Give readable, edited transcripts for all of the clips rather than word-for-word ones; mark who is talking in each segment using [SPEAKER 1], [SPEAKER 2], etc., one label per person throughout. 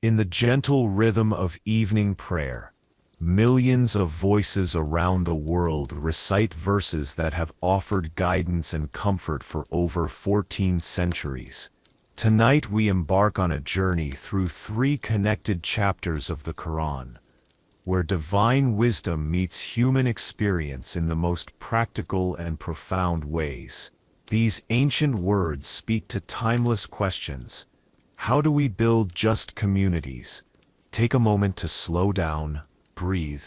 [SPEAKER 1] In the gentle rhythm of evening prayer, millions of voices around the world recite verses that have offered guidance and comfort for over 14 centuries. Tonight we embark on a journey through 3 connected chapters of the Qur'an, where divine wisdom meets human experience in the most practical and profound ways. These ancient words speak to timeless questions. How do we build just communities? Take a moment to slow down, breathe,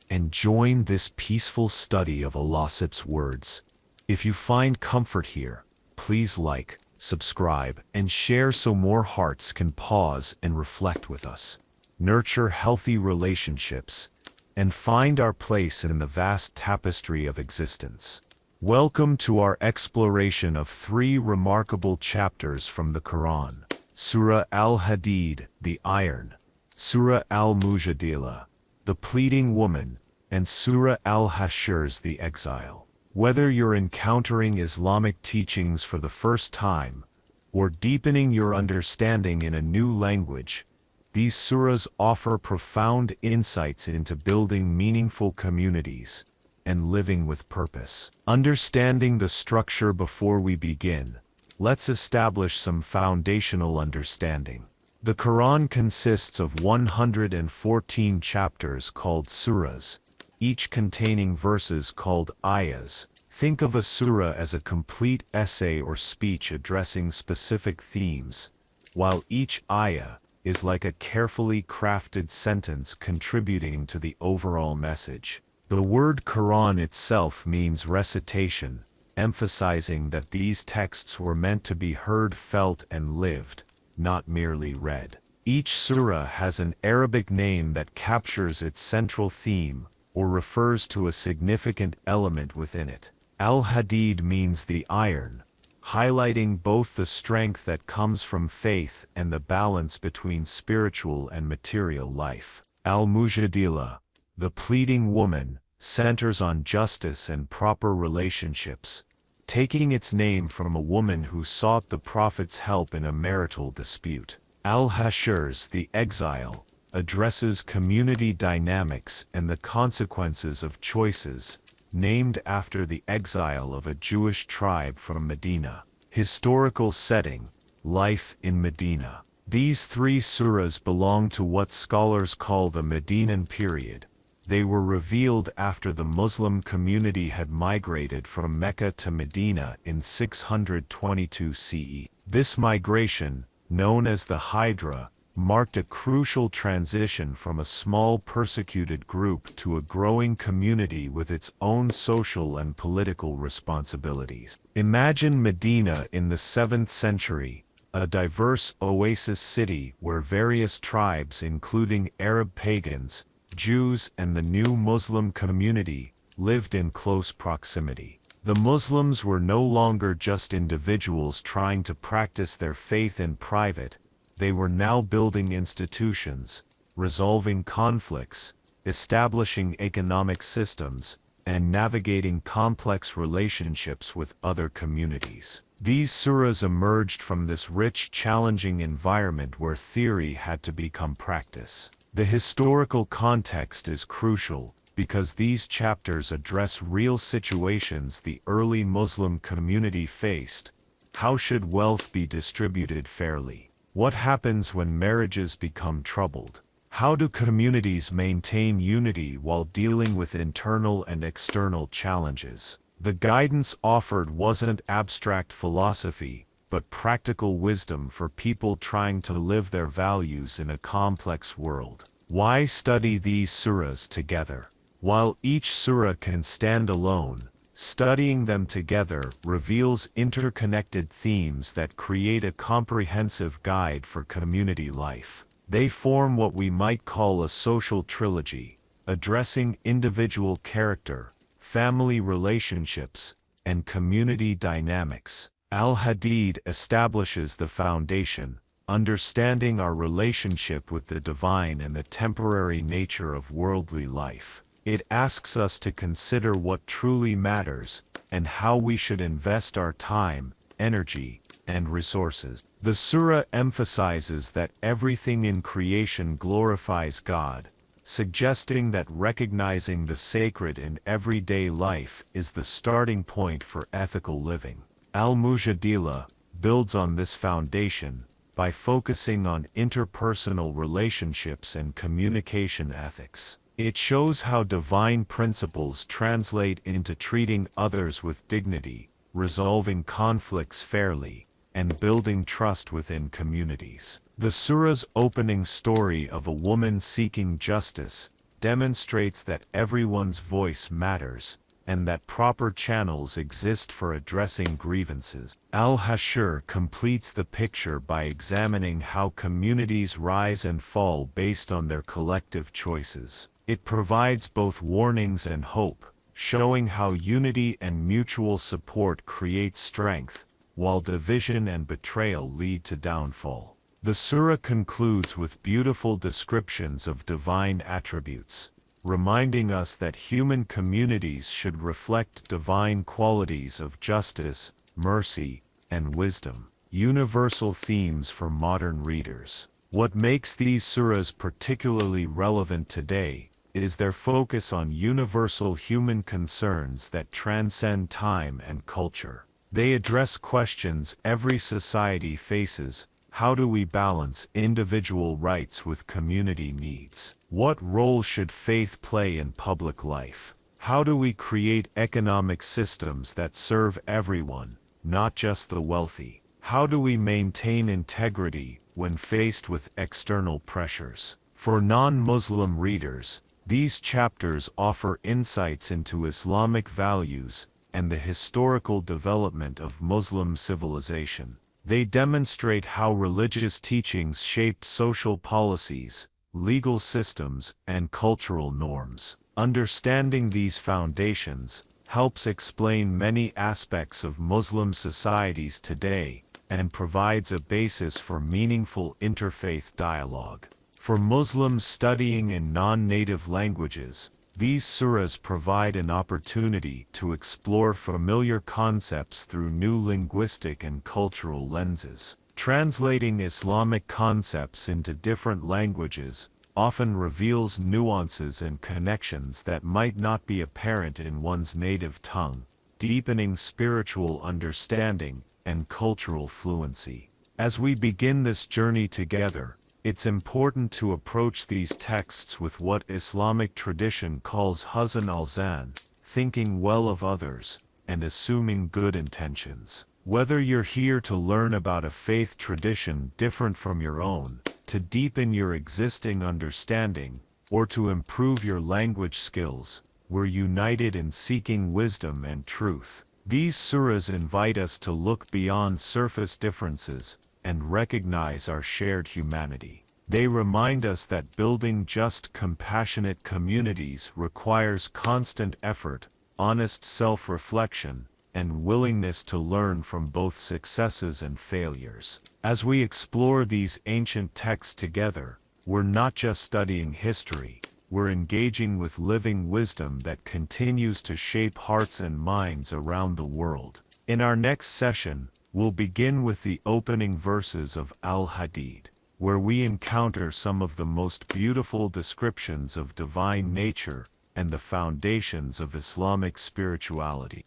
[SPEAKER 1] and join this peaceful study of Allah's words. If you find comfort here, please like, subscribe, and share so more hearts can pause and reflect with us. Nurture healthy relationships, and find our place in the vast tapestry of existence. Welcome to our exploration of 3 remarkable chapters from the Qur'an: Surah Al-Hadid, the Iron, Surah Al-Mujadilah, the Pleading Woman, and Surah Al-Hashr, the Exile. Whether you're encountering Islamic teachings for the first time, or deepening your understanding in a new language, these surahs offer profound insights into building meaningful communities and living with purpose. Understanding the structure before we begin, let's establish some foundational understanding. The Quran consists of 114 chapters called surahs, each containing verses called ayahs. Think of a surah as a complete essay or speech addressing specific themes, while each ayah is like a carefully crafted sentence contributing to the overall message. The word Quran itself means recitation, emphasizing that these texts were meant to be heard, felt, and lived, not merely read. Each surah has an Arabic name that captures its central theme or refers to a significant element within it. Al-Hadid means the iron, highlighting both the strength that comes from faith and the balance between spiritual and material life. Al-Mujadilah, the Pleading Woman, centers on justice and proper relationships, taking its name from a woman who sought the Prophet's help in a marital dispute. Al-Hashr, the Exile, addresses community dynamics and the consequences of choices, named after the exile of a Jewish tribe from Medina. Historical setting: life in Medina. These 3 surahs belong to what scholars call the Medinan period. They were revealed after the Muslim community had migrated from Mecca to Medina in 622 CE. This migration, known as the Hijra, marked a crucial transition from a small persecuted group to a growing community with its own social and political responsibilities. Imagine Medina in the 7th century, a diverse oasis city where various tribes including Arab pagans, Jews, and the new Muslim community lived in close proximity. The Muslims were no longer just individuals trying to practice their faith in private. They were now building institutions, resolving conflicts, establishing economic systems, and navigating complex relationships with other communities. These surahs emerged from this rich, challenging environment where theory had to become practice. The historical context is crucial, because these chapters address real situations the early Muslim community faced. How should wealth be distributed fairly? What happens when marriages become troubled? How do communities maintain unity while dealing with internal and external challenges? The guidance offered wasn't abstract philosophy, but practical wisdom for people trying to live their values in a complex world. Why study these surahs together? While each surah can stand alone, studying them together reveals interconnected themes that create a comprehensive guide for community life. They form what we might call a social trilogy, addressing individual character, family relationships, and community dynamics. Al-Hadid establishes the foundation, understanding our relationship with the divine and the temporary nature of worldly life. It asks us to consider what truly matters and how we should invest our time, energy, and resources. The surah emphasizes that everything in creation glorifies God, suggesting that recognizing the sacred in everyday life is the starting point for ethical living. Al-Mujadilah builds on this foundation by focusing on interpersonal relationships and communication ethics. It shows how divine principles translate into treating others with dignity, resolving conflicts fairly, and building trust within communities. The surah's opening story of a woman seeking justice demonstrates that everyone's voice matters, and that proper channels exist for addressing grievances. Al-Hashr completes the picture by examining how communities rise and fall based on their collective choices. It provides both warnings and hope, showing how unity and mutual support create strength, while division and betrayal lead to downfall. The surah concludes with beautiful descriptions of divine attributes, reminding us that human communities should reflect divine qualities of justice, mercy, and wisdom, universal themes for modern readers. What makes these surahs particularly relevant today is their focus on universal human concerns that transcend time and culture. They address questions every society faces. How do we balance individual rights with community needs? What role should faith play in public life? How do we create economic systems that serve everyone, not just the wealthy? How do we maintain integrity when faced with external pressures? For non-Muslim readers, these chapters offer insights into Islamic values and the historical development of Muslim civilization. They demonstrate how religious teachings shaped social policies, legal systems, and cultural norms. Understanding these foundations helps explain many aspects of Muslim societies today and provides a basis for meaningful interfaith dialogue. For Muslims studying in non-native languages, these surahs provide an opportunity to explore familiar concepts through new linguistic and cultural lenses. Translating Islamic concepts into different languages often reveals nuances and connections that might not be apparent in one's native tongue, deepening spiritual understanding and cultural fluency. As we begin this journey together, it's important to approach these texts with what Islamic tradition calls husn al-zan, thinking well of others, and assuming good intentions. Whether you're here to learn about a faith tradition different from your own, to deepen your existing understanding, or to improve your language skills, we're united in seeking wisdom and truth. These surahs invite us to look beyond surface differences and recognize our shared humanity. They remind us that building just, compassionate communities requires constant effort, honest self-reflection, and willingness to learn from both successes and failures. As we explore these ancient texts together, we're not just studying history, we're engaging with living wisdom that continues to shape hearts and minds around the world. In our next session, we'll begin with the opening verses of Al-Hadid, where we encounter some of the most beautiful descriptions of divine nature and the foundations of Islamic spirituality.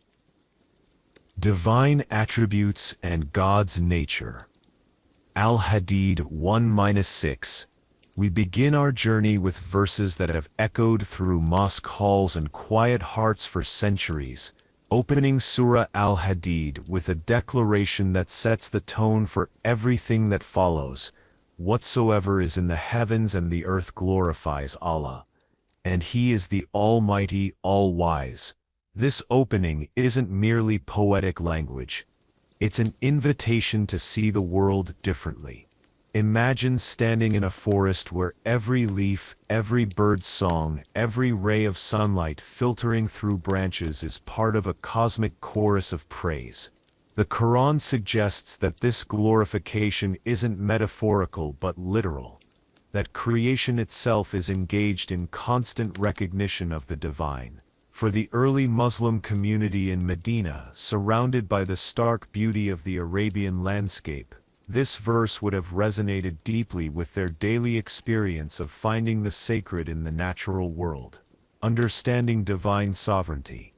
[SPEAKER 1] Divine attributes and God's nature. Al-Hadid 1-6. We begin our journey with verses that have echoed through mosque halls and quiet hearts for centuries, opening Surah Al-Hadid with a declaration that sets the tone for everything that follows. Whatsoever is in the heavens and the earth glorifies Allah, and He is the Almighty, All-Wise. This opening isn't merely poetic language. It's an invitation to see the world differently. Imagine standing in a forest where every leaf, every bird's song, every ray of sunlight filtering through branches is part of a cosmic chorus of praise. The Qur'an suggests that this glorification isn't metaphorical but literal, that creation itself is engaged in constant recognition of the divine. For the early Muslim community in Medina, surrounded by the stark beauty of the Arabian landscape, this verse would have resonated deeply with their daily experience of finding the sacred in the natural world. Understanding divine sovereignty.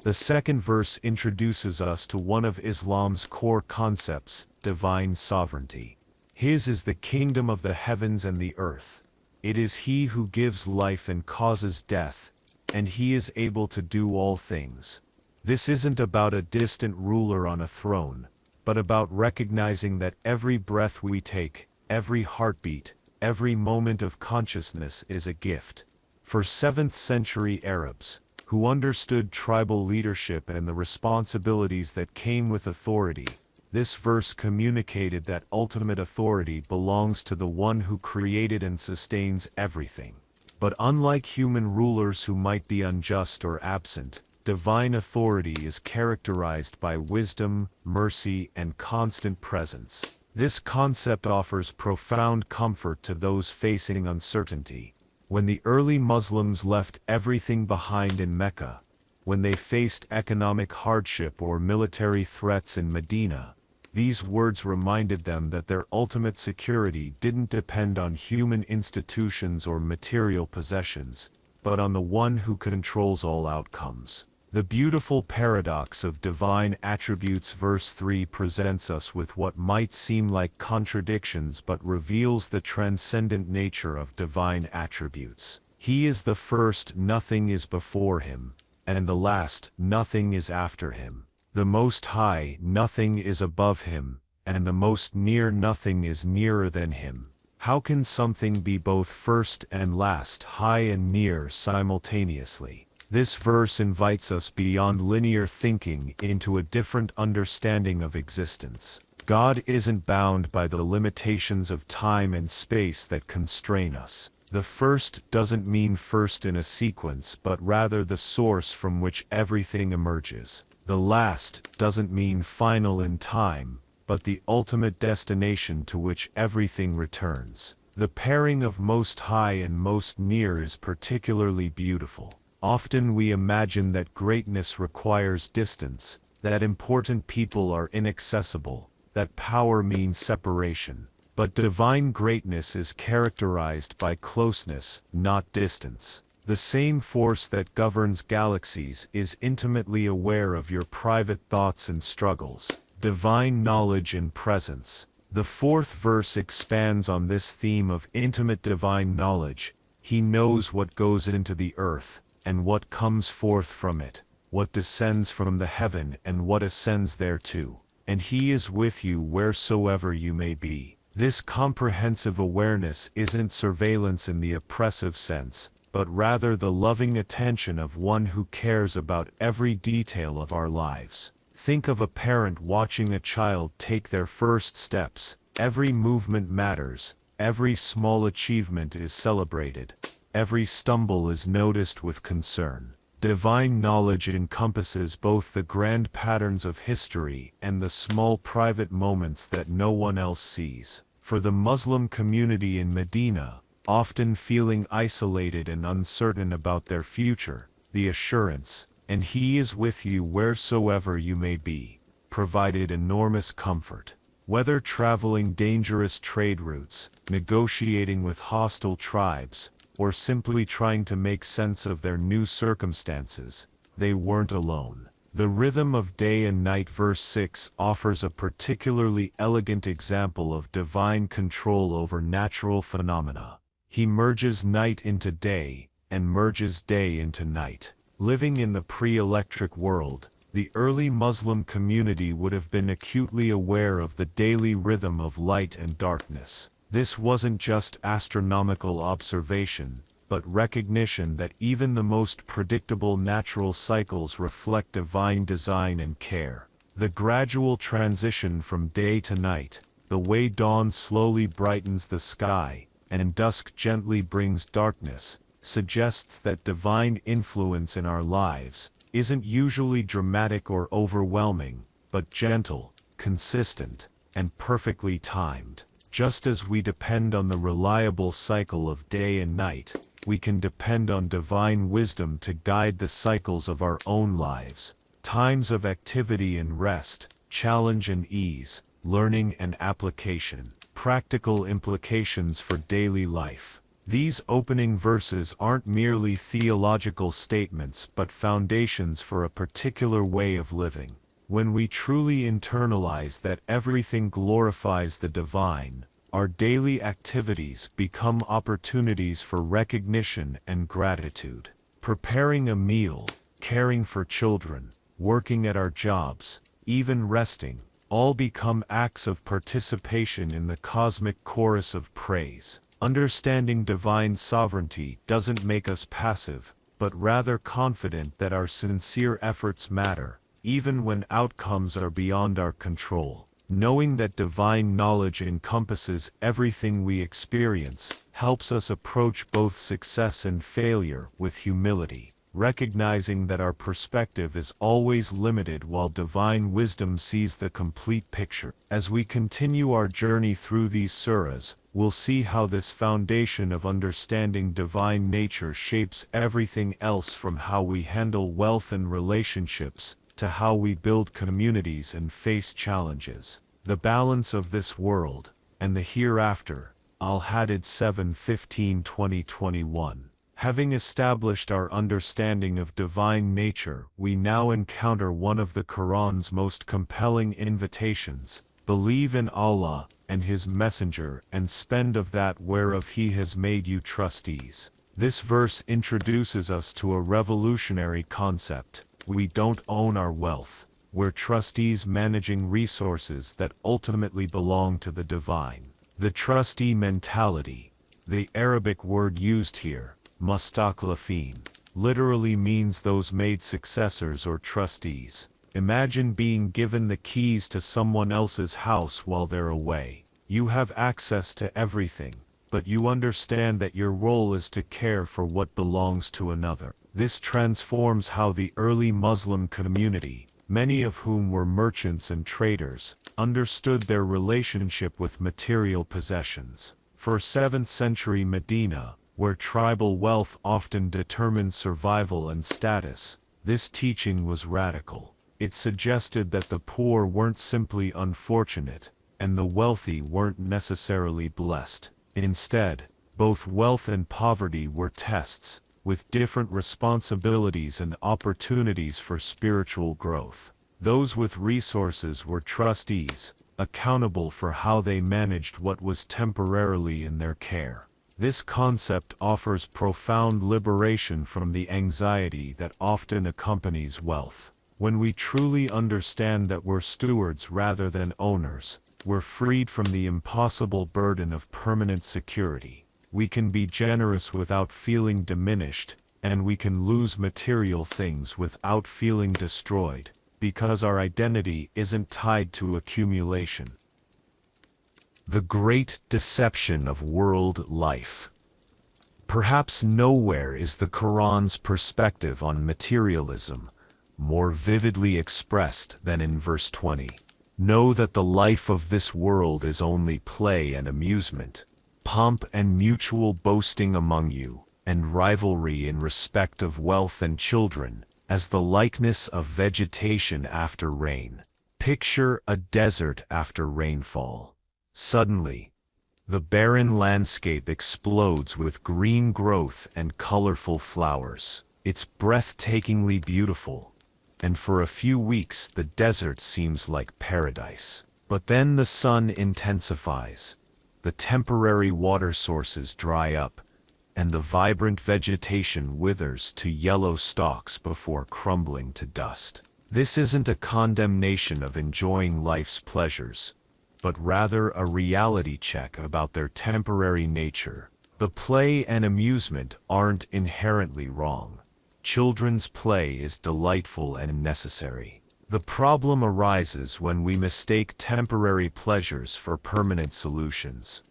[SPEAKER 1] The second verse introduces us to one of Islam's core concepts, divine sovereignty. His is the kingdom of the heavens and the earth. It is He who gives life and causes death, and He is able to do all things. This isn't about a distant ruler on a throne, but about recognizing that every breath we take, every heartbeat, every moment of consciousness is a gift. For 7th century Arabs, who understood tribal leadership and the responsibilities that came with authority, this verse communicated that ultimate authority belongs to the one who created and sustains everything. But unlike human rulers who might be unjust or absent, divine authority is characterized by wisdom, mercy, and constant presence. This concept offers profound comfort to those facing uncertainty. When the early Muslims left everything behind in Mecca, when they faced economic hardship or military threats in Medina, these words reminded them that their ultimate security didn't depend on human institutions or material possessions, but on the one who controls all outcomes. The beautiful paradox of divine attributes. Verse 3 presents us with what might seem like contradictions but reveals the transcendent nature of divine attributes. He is the first, nothing is before Him, and the last, nothing is after Him. The Most High, nothing is above Him, and the most near, nothing is nearer than Him. How can something be both first and last, high and near simultaneously? This verse invites us beyond linear thinking into a different understanding of existence. God isn't bound by the limitations of time and space that constrain us. The first doesn't mean first in a sequence, but rather the source from which everything emerges. The last doesn't mean final in time, but the ultimate destination to which everything returns. The pairing of most high and most near is particularly beautiful. Often we imagine that greatness requires distance, that important people are inaccessible, that power means separation. But divine greatness is characterized by closeness, not distance. The same force that governs galaxies is intimately aware of your private thoughts and struggles. Divine knowledge and presence. The fourth verse expands on this theme of intimate divine knowledge. He knows what goes into the earth, and what comes forth from it, what descends from the heaven and what ascends thereto. And He is with you wheresoever you may be. This comprehensive awareness isn't surveillance in the oppressive sense, but rather the loving attention of one who cares about every detail of our lives. Think of a parent watching a child take their first steps. Every movement matters, every small achievement is celebrated. Every stumble is noticed with concern. Divine knowledge encompasses both the grand patterns of history and the small private moments that no one else sees. For the Muslim community in Medina, often feeling isolated and uncertain about their future, the assurance, "And He is with you wheresoever you may be," provided enormous comfort. Whether traveling dangerous trade routes, negotiating with hostile tribes, or simply trying to make sense of their new circumstances, they weren't alone. The rhythm of day and night. Verse 6 offers a particularly elegant example of divine control over natural phenomena. He merges night into day, and merges day into night. Living in the pre-electric world, the early Muslim community would have been acutely aware of the daily rhythm of light and darkness. This wasn't just astronomical observation, but recognition that even the most predictable natural cycles reflect divine design and care. The gradual transition from day to night, the way dawn slowly brightens the sky, and dusk gently brings darkness, suggests that divine influence in our lives isn't usually dramatic or overwhelming, but gentle, consistent, and perfectly timed. Just as we depend on the reliable cycle of day and night, we can depend on divine wisdom to guide the cycles of our own lives. Times of activity and rest, challenge and ease, learning and application, practical implications for daily life. These opening verses aren't merely theological statements but foundations for a particular way of living. When we truly internalize that everything glorifies the divine, our daily activities become opportunities for recognition and gratitude. Preparing a meal, caring for children, working at our jobs, even resting, all become acts of participation in the cosmic chorus of praise. Understanding divine sovereignty doesn't make us passive, but rather confident that our sincere efforts matter, even when outcomes are beyond our control. Knowing that divine knowledge encompasses everything we experience helps us approach both success and failure with humility, recognizing that our perspective is always limited while divine wisdom sees the complete picture. As we continue our journey through these surahs, we'll see how this foundation of understanding divine nature shapes everything else, from how we handle wealth and relationships to how we build communities and face challenges. The balance of this world and the hereafter. Al-Hadid 7:15-2021. Having established our understanding of divine nature, we now encounter one of the Qur'an's most compelling invitations: believe in Allah and His Messenger and spend of that whereof He has made you trustees. This verse introduces us to a revolutionary concept. We don't own our wealth. We're trustees managing resources that ultimately belong to the divine. The trustee mentality, the Arabic word used here, mustaqlifin, literally means those made successors or trustees. Imagine being given the keys to someone else's house while they're away. You have access to everything, but you understand that your role is to care for what belongs to another. This transforms how the early Muslim community, many of whom were merchants and traders, understood their relationship with material possessions. For 7th century Medina, where tribal wealth often determined survival and status, this teaching was radical. It suggested that the poor weren't simply unfortunate, and the wealthy weren't necessarily blessed. Instead, both wealth and poverty were tests, with different responsibilities and opportunities for spiritual growth. Those with resources were trustees, accountable for how they managed what was temporarily in their care. This concept offers profound liberation from the anxiety that often accompanies wealth. When we truly understand that we're stewards rather than owners, we're freed from the impossible burden of permanent security. We can be generous without feeling diminished, and we can lose material things without feeling destroyed, because our identity isn't tied to accumulation. The great deception of world life. Perhaps nowhere is the Quran's perspective on materialism more vividly expressed than in verse 20. Know that the life of this world is only play and amusement, pomp and mutual boasting among you, and rivalry in respect of wealth and children, as the likeness of vegetation after rain. Picture a desert after rainfall. Suddenly, the barren landscape explodes with green growth and colorful flowers. It's breathtakingly beautiful, and for a few weeks the desert seems like paradise. But then the sun intensifies, the temporary water sources dry up, and the vibrant vegetation withers to yellow stalks before crumbling to dust. This isn't a condemnation of enjoying life's pleasures, but rather a reality check about their temporary nature. The play and amusement aren't inherently wrong. Children's play is delightful and necessary. The problem arises when we mistake temporary pleasures for permanent solutions.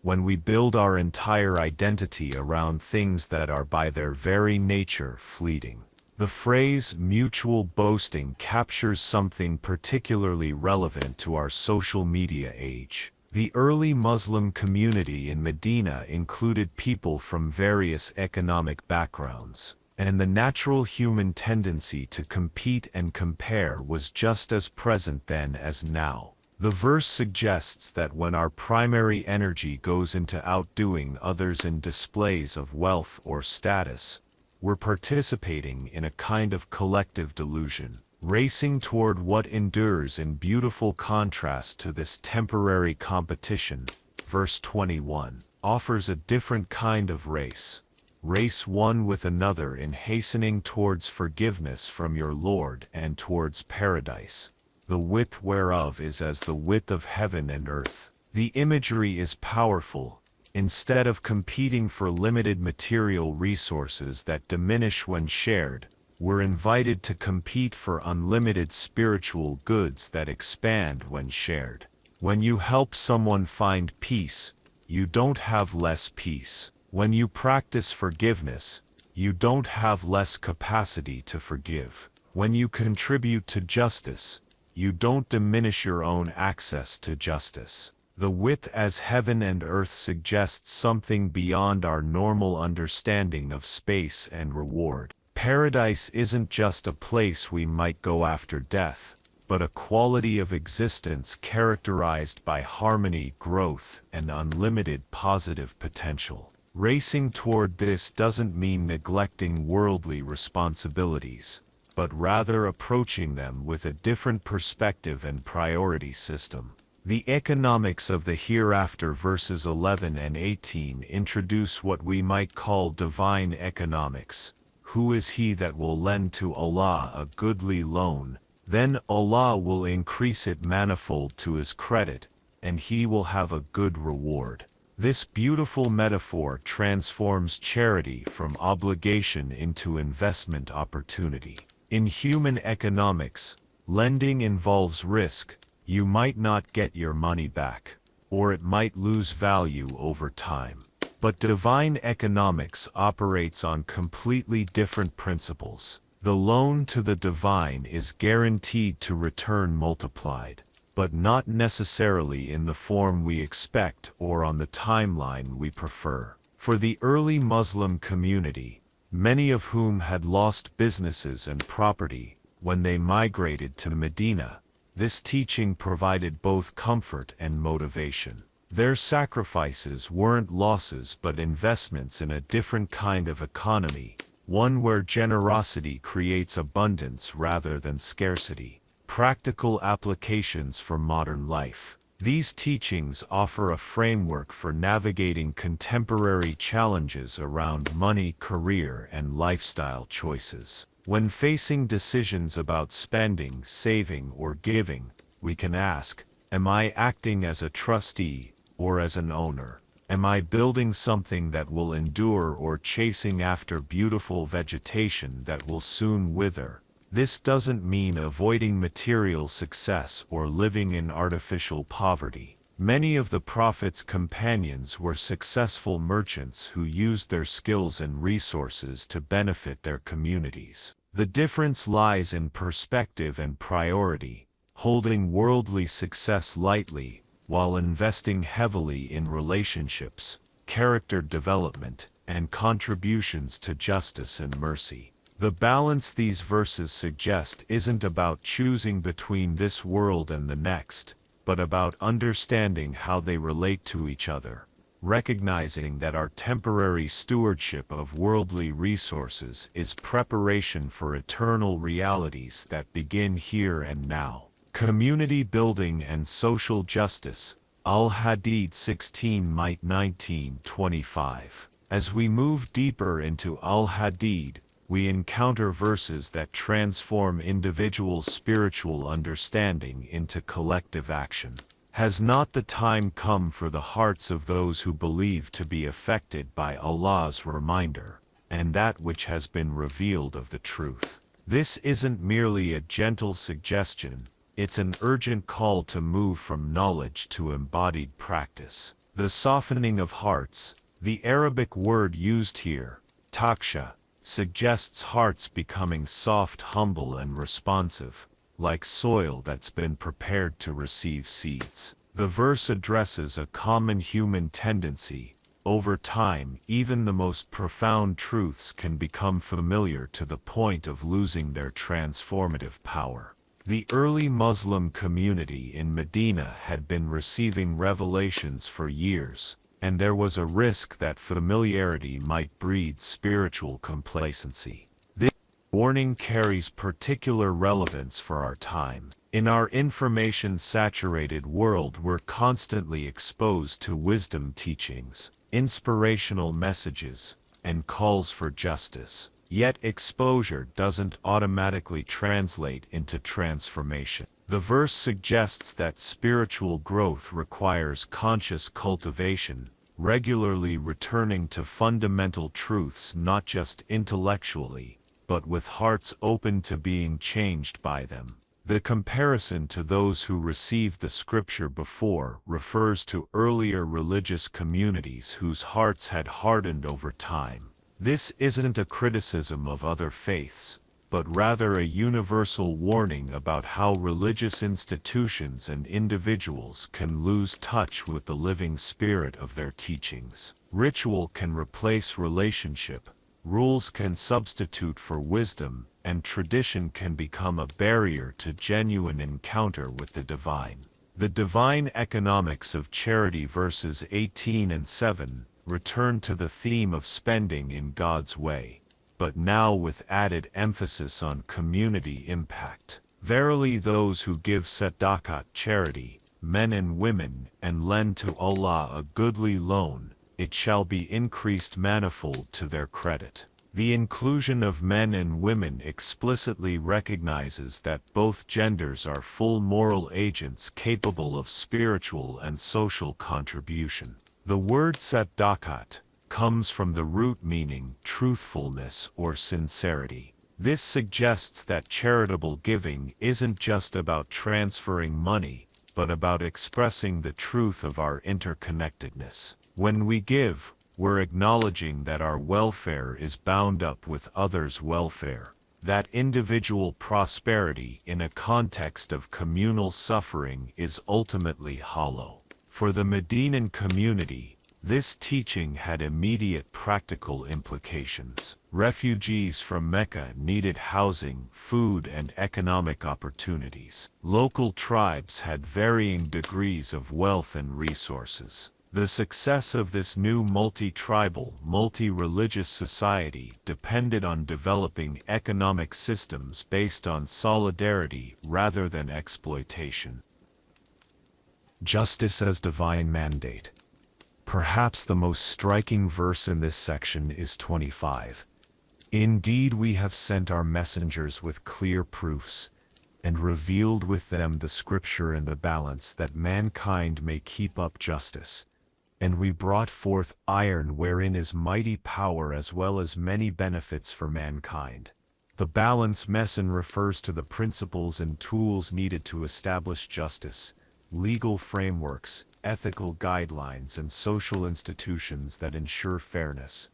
[SPEAKER 1] When we build our entire identity around things that are by their very nature fleeting. The phrase mutual boasting captures something particularly relevant to our social media age. The early Muslim community in Medina included people from various economic backgrounds, and the natural human tendency to compete and compare was just as present then as now. The verse suggests that when our primary energy goes into outdoing others in displays of wealth or status, we're participating in a kind of collective delusion, racing toward what endures in beautiful contrast to this temporary competition. Verse 21 offers a different kind of race one with another in hastening towards forgiveness from your Lord and towards paradise, the width whereof is as the width of heaven and earth. The imagery is powerful. Instead of competing for limited material resources that diminish when shared, we're invited to compete for unlimited spiritual goods that expand when shared. When you help someone find peace, you don't have less peace. When you practice forgiveness, you don't have less capacity to forgive. When you contribute to justice, you don't diminish your own access to justice. The width as heaven and earth suggests something beyond our normal understanding of space and reward. Paradise isn't just a place we might go after death, but a quality of existence characterized by harmony, growth, and unlimited positive potential. Racing toward this doesn't mean neglecting worldly responsibilities, but rather approaching them with a different perspective and priority system. The economics of the hereafter verses 11 and 18 introduce what we might call divine economics. Who is he that will lend to Allah a goodly loan? Then Allah will increase it manifold to his credit, and he will have a good reward. This beautiful metaphor transforms charity from obligation into investment opportunity. In human economics, lending involves risk. You might not get your money back, or it might lose value over time. But divine economics operates on completely different principles. The loan to the divine is guaranteed to return multiplied, but not necessarily in the form we expect or on the timeline we prefer. For the early Muslim community, many of whom had lost businesses and property when they migrated to Medina, this teaching provided both comfort and motivation. Their sacrifices weren't losses but investments in a different kind of economy, one where generosity creates abundance rather than scarcity. Practical applications for modern life. These teachings offer a framework for navigating contemporary challenges around money, career, and lifestyle choices. When facing decisions about spending, saving, or giving, we can ask, am I acting as a trustee or as an owner? Am I building something that will endure or chasing after beautiful vegetation that will soon wither? This doesn't mean avoiding material success or living in artificial poverty. Many of the Prophet's companions were successful merchants who used their skills and resources to benefit their communities. The difference lies in perspective and priority, holding worldly success lightly while investing heavily in relationships, character development, and contributions to justice and mercy. The balance these verses suggest isn't about choosing between this world and the next, but about understanding how they relate to each other, recognizing that our temporary stewardship of worldly resources is preparation for eternal realities that begin here and now. Community building and social justice. Al-Hadid 16-19-25. As we move deeper into Al-Hadid, we encounter verses that transform individual spiritual understanding into collective action. Has not the time come for the hearts of those who believe to be affected by Allah's reminder, and that which has been revealed of the truth? This isn't merely a gentle suggestion, it's an urgent call to move from knowledge to embodied practice. The softening of hearts, the Arabic word used here, taksha, suggests hearts becoming soft, humble, and responsive, like soil that's been prepared to receive seeds. The verse addresses a common human tendency. Over time, even the most profound truths can become familiar to the point of losing their transformative power. The early Muslim community in Medina had been receiving revelations for years, and there was a risk that familiarity might breed spiritual complacency. This warning carries particular relevance for our times. In our information-saturated world, we're constantly exposed to wisdom teachings, inspirational messages, and calls for justice. Yet exposure doesn't automatically translate into transformation. The verse suggests that spiritual growth requires conscious cultivation, regularly returning to fundamental truths not just intellectually, but with hearts open to being changed by them. The comparison to those who received the scripture before refers to earlier religious communities whose hearts had hardened over time. This isn't a criticism of other faiths, but rather a universal warning about how religious institutions and individuals can lose touch with the living spirit of their teachings. Ritual can replace relationship, rules can substitute for wisdom, and tradition can become a barrier to genuine encounter with the divine. The divine economics of charity verses 18 and 7 return to the theme of spending in God's way, but now with added emphasis on community impact. Verily those who give tzedakah charity, men and women, and lend to Allah a goodly loan, it shall be increased manifold to their credit. The inclusion of men and women explicitly recognizes that both genders are full moral agents capable of spiritual and social contribution. The word tzedakah comes from the root meaning truthfulness or sincerity. This suggests that charitable giving isn't just about transferring money, but about expressing the truth of our interconnectedness. When we give, we're acknowledging that our welfare is bound up with others' welfare, that individual prosperity in a context of communal suffering is ultimately hollow. For the Medinan community, this teaching had immediate practical implications. Refugees from Mecca needed housing, food, and economic opportunities. Local tribes had varying degrees of wealth and resources. The success of this new multi-tribal, multi-religious society depended on developing economic systems based on solidarity rather than exploitation. Justice as divine mandate. Perhaps the most striking verse in this section is 25. Indeed, we have sent our messengers with clear proofs, and revealed with them the scripture and the balance, that mankind may keep up justice. And we brought forth iron wherein is mighty power as well as many benefits for mankind. The balance meson refers to the principles and tools needed to establish justice, legal frameworks, ethical guidelines, and social institutions that ensure fairness.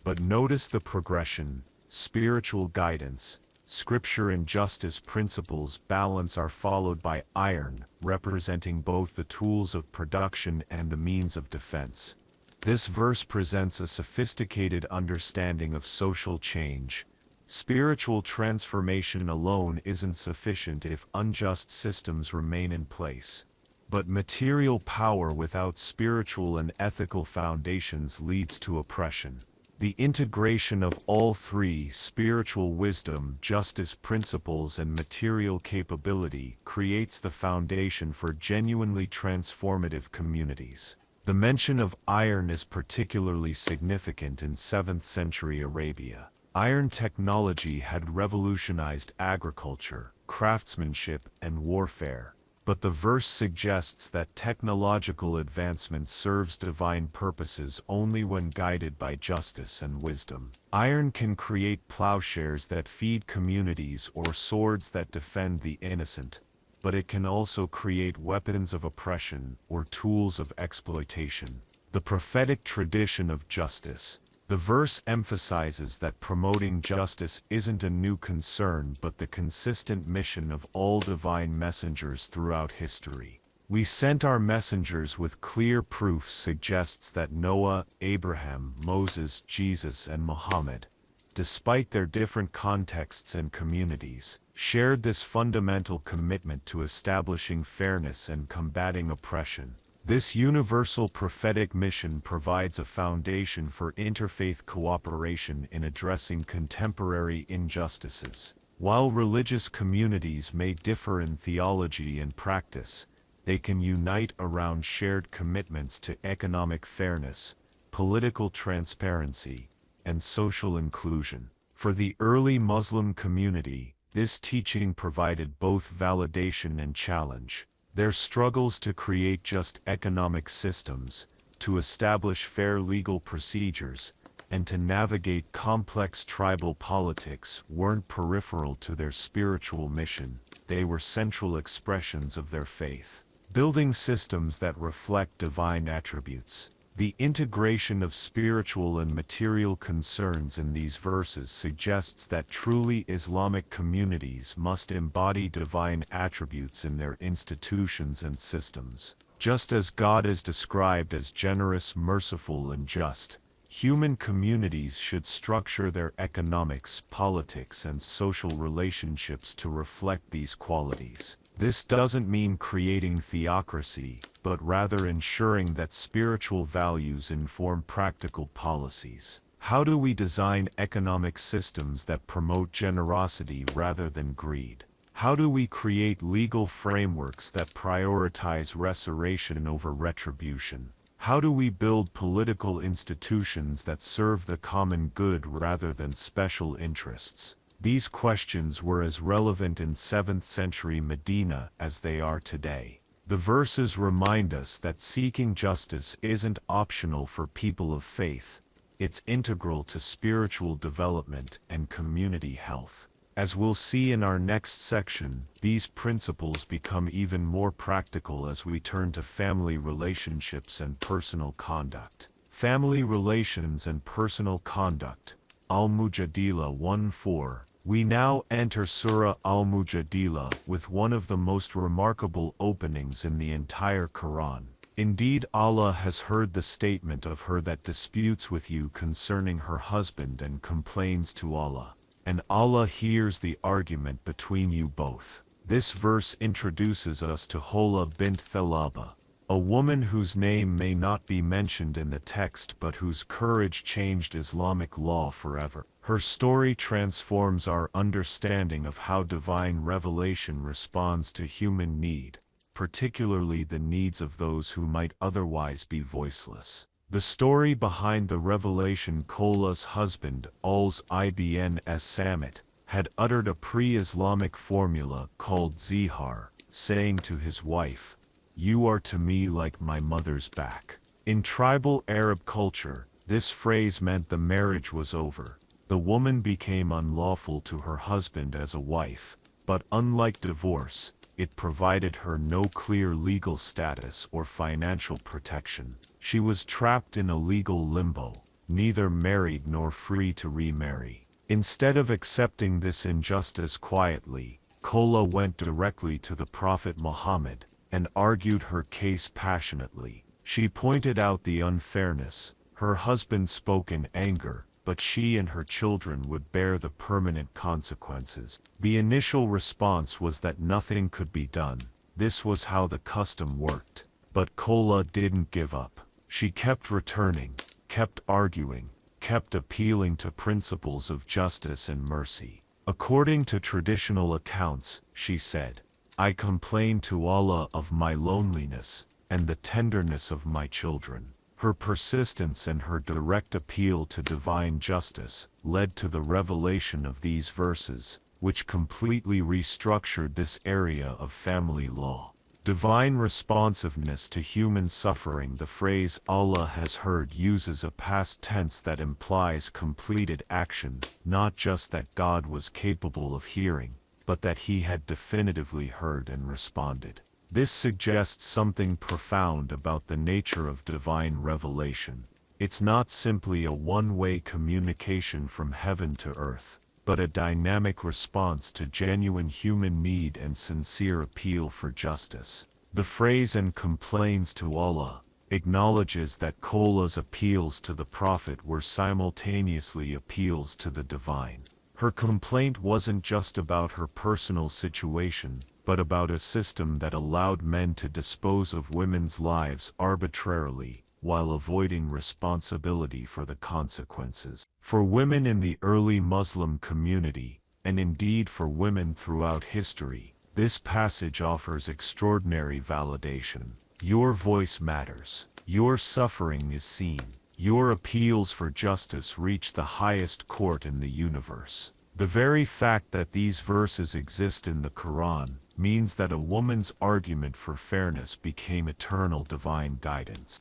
[SPEAKER 1] But notice the progression: spiritual guidance, scripture and justice principles balance are followed by iron, representing both the tools of production and the means of defense. This verse presents a sophisticated understanding of social change. Spiritual transformation alone isn't sufficient if unjust systems remain in place. But material power without spiritual and ethical foundations leads to oppression. The integration of all three, spiritual wisdom, justice principles, and material capability, creates the foundation for genuinely transformative communities. The mention of iron is particularly significant in 7th century Arabia. Iron technology had revolutionized agriculture, craftsmanship, and warfare. But the verse suggests that technological advancement serves divine purposes only when guided by justice and wisdom. Iron can create plowshares that feed communities or swords that defend the innocent, but it can also create weapons of oppression or tools of exploitation. The prophetic tradition of justice. The verse emphasizes that promoting justice isn't a new concern but the consistent mission of all divine messengers throughout history. "We sent our messengers with clear proof" suggests that Noah, Abraham, Moses, Jesus, and Muhammad, despite their different contexts and communities, shared this fundamental commitment to establishing fairness and combating oppression. This universal prophetic mission provides a foundation for interfaith cooperation in addressing contemporary injustices. While religious communities may differ in theology and practice, they can unite around shared commitments to economic fairness, political transparency, and social inclusion. For the early Muslim community, this teaching provided both validation and challenge. Their struggles to create just economic systems, to establish fair legal procedures, and to navigate complex tribal politics weren't peripheral to their spiritual mission, they were central expressions of their faith. Building systems that reflect divine attributes. The integration of spiritual and material concerns in these verses suggests that truly Islamic communities must embody divine attributes in their institutions and systems. Just as God is described as generous, merciful, and just, human communities should structure their economics, politics, and social relationships to reflect these qualities. This doesn't mean creating theocracy, but rather ensuring that spiritual values inform practical policies. How do we design economic systems that promote generosity rather than greed? How do we create legal frameworks that prioritize restoration over retribution? How do we build political institutions that serve the common good rather than special interests? These questions were as relevant in 7th century Medina as they are today. The verses remind us that seeking justice isn't optional for people of faith, it's integral to spiritual development and community health. As we'll see in our next section, these principles become even more practical as we turn to family relationships and personal conduct. Family relations and personal conduct. Al-Mujadilah 1:4. We now enter Surah Al-Mujadilah with one of the most remarkable openings in the entire Qur'an. Indeed, Allah has heard the statement of her that disputes with you concerning her husband and complains to Allah. And Allah hears the argument between you both. This verse introduces us to Hola bint Thalaba, a woman whose name may not be mentioned in the text but whose courage changed Islamic law forever. Her story transforms our understanding of how divine revelation responds to human need, particularly the needs of those who might otherwise be voiceless. The story behind the revelation: Khola's husband, Ul's ibn Samit, had uttered a pre-Islamic formula called zihar, saying to his wife, "You are to me like my mother's back." In tribal Arab culture, this phrase meant the marriage was over. The woman became unlawful to her husband as a wife, but unlike divorce, it provided her no clear legal status or financial protection. She was trapped in a legal limbo, neither married nor free to remarry. Instead of accepting this injustice quietly, Khola went directly to the Prophet Muhammad and argued her case passionately. She pointed out the unfairness. Her husband spoke in anger, but she and her children would bear the permanent consequences. The initial response was that nothing could be done. This was how the custom worked. But Khola didn't give up. She kept returning, kept arguing, kept appealing to principles of justice and mercy. According to traditional accounts, she said, "I complain to Allah of my loneliness and the tenderness of my children." Her persistence and her direct appeal to divine justice led to the revelation of these verses, which completely restructured this area of family law. Divine responsiveness to human suffering. The phrase "Allah has heard" uses a past tense that implies completed action, not just that God was capable of hearing, but that He had definitively heard and responded. This suggests something profound about the nature of divine revelation. It's not simply a one-way communication from heaven to earth, but a dynamic response to genuine human need and sincere appeal for justice. The phrase "and complains to Allah" acknowledges that Khola's appeals to the Prophet were simultaneously appeals to the divine. Her complaint wasn't just about her personal situation, but about a system that allowed men to dispose of women's lives arbitrarily, while avoiding responsibility for the consequences. For women in the early Muslim community, and indeed for women throughout history, this passage offers extraordinary validation. Your voice matters. Your suffering is seen. Your appeals for justice reach the highest court in the universe. The very fact that these verses exist in the Qur'an means that a woman's argument for fairness became eternal divine guidance.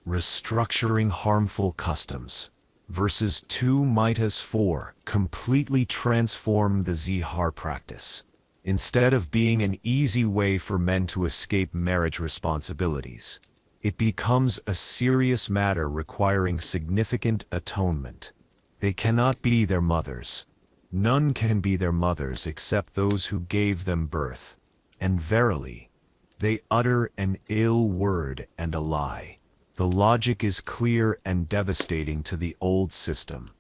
[SPEAKER 1] Restructuring harmful customs. Verses 2-4 completely transform the zihar practice. Instead of being an easy way for men to escape marriage responsibilities, it becomes a serious matter requiring significant atonement. They cannot be their mothers. None can be their mothers except those who gave them birth. And verily, they utter an ill word and a lie. The logic is clear and devastating to the old system.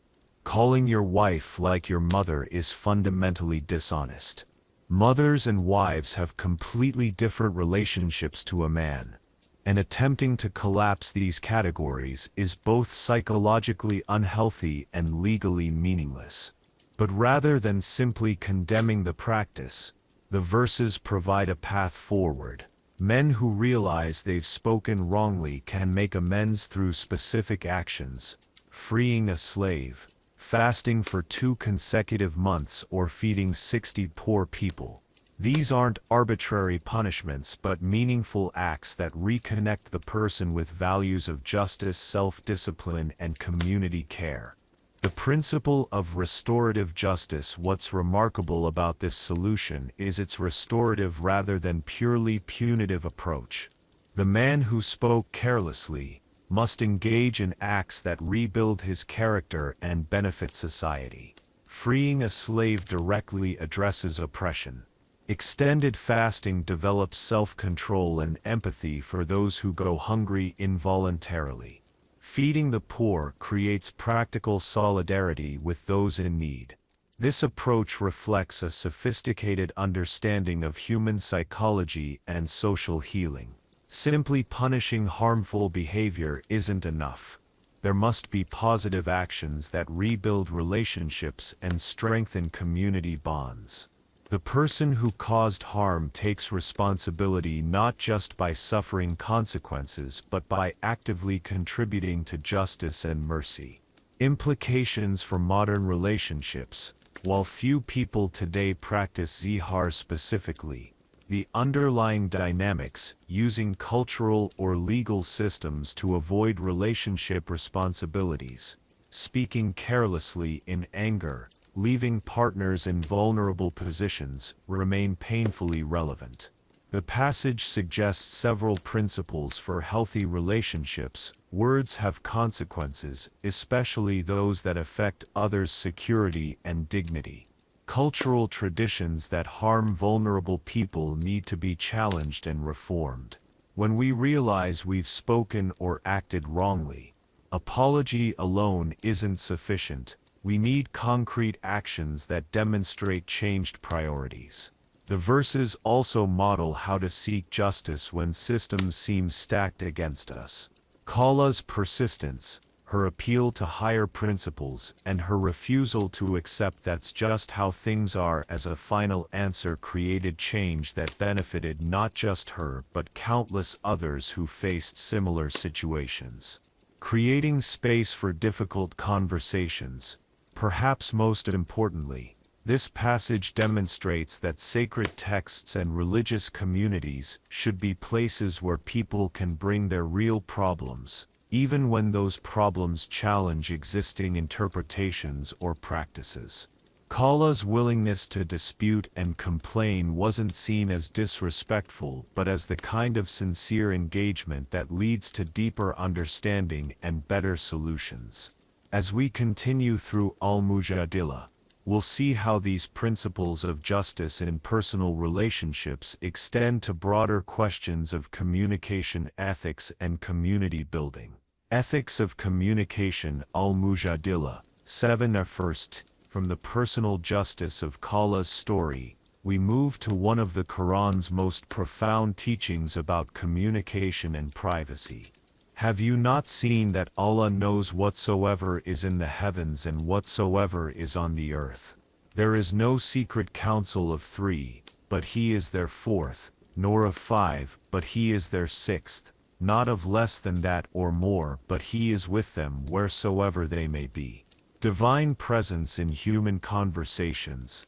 [SPEAKER 1] Calling your wife like your mother is fundamentally dishonest. Mothers and wives have completely different relationships to a man, and attempting to collapse these categories is both psychologically unhealthy and legally meaningless. But rather than simply condemning the practice, the verses provide a path forward. Men who realize they've spoken wrongly can make amends through specific actions: freeing a slave, fasting for 2 consecutive months, or feeding 60 poor people. These aren't arbitrary punishments but meaningful acts that reconnect the person with values of justice, self-discipline, and community care. The principle of restorative justice. What's remarkable about this solution is its restorative rather than purely punitive approach. The man who spoke carelessly must engage in acts that rebuild his character and benefit society. Freeing a slave directly addresses oppression. Extended fasting develops self-control and empathy for those who go hungry involuntarily. Feeding the poor creates practical solidarity with those in need. This approach reflects a sophisticated understanding of human psychology and social healing. Simply punishing harmful behavior isn't enough. There must be positive actions that rebuild relationships and strengthen community bonds. The person who caused harm takes responsibility not just by suffering consequences but by actively contributing to justice and mercy. Implications for modern relationships. While few people today practice zihar specifically, the underlying dynamics, using cultural or legal systems to avoid relationship responsibilities, speaking carelessly in anger, leaving partners in vulnerable positions, remain painfully relevant. The passage suggests several principles for healthy relationships. Words have consequences, especially those that affect others' security and dignity. Cultural traditions that harm vulnerable people need to be challenged and reformed. When we realize we've spoken or acted wrongly, apology alone isn't sufficient. We need concrete actions that demonstrate changed priorities. The verses also model how to seek justice when systems seem stacked against us. Khola's persistence, her appeal to higher principles, and her refusal to accept that's just how things are as a final answer created change that benefited not just her but countless others who faced similar situations. Creating space for difficult conversations. Perhaps most importantly, this passage demonstrates that sacred texts and religious communities should be places where people can bring their real problems, even when those problems challenge existing interpretations or practices. Khola's willingness to dispute and complain wasn't seen as disrespectful but as the kind of sincere engagement that leads to deeper understanding and better solutions. As we continue through Al-Mujadilah, We'll see how these principles of justice in personal relationships extend to broader questions of communication ethics and community building. Ethics of Communication Al-Mujadilah 7. First, from the personal justice of Allah's story, we move to one of the Quran's most profound teachings about communication and privacy. Have you not seen that Allah knows whatsoever is in the heavens and whatsoever is on the earth? There is no secret council of 3, but He is their 4th, nor of 5, but He is their 6th, not of less than that or more, but He is with them wheresoever they may be. Divine presence in human conversations.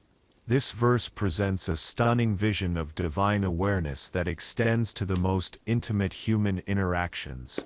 [SPEAKER 1] This verse presents a stunning vision of divine awareness that extends to the most intimate human interactions.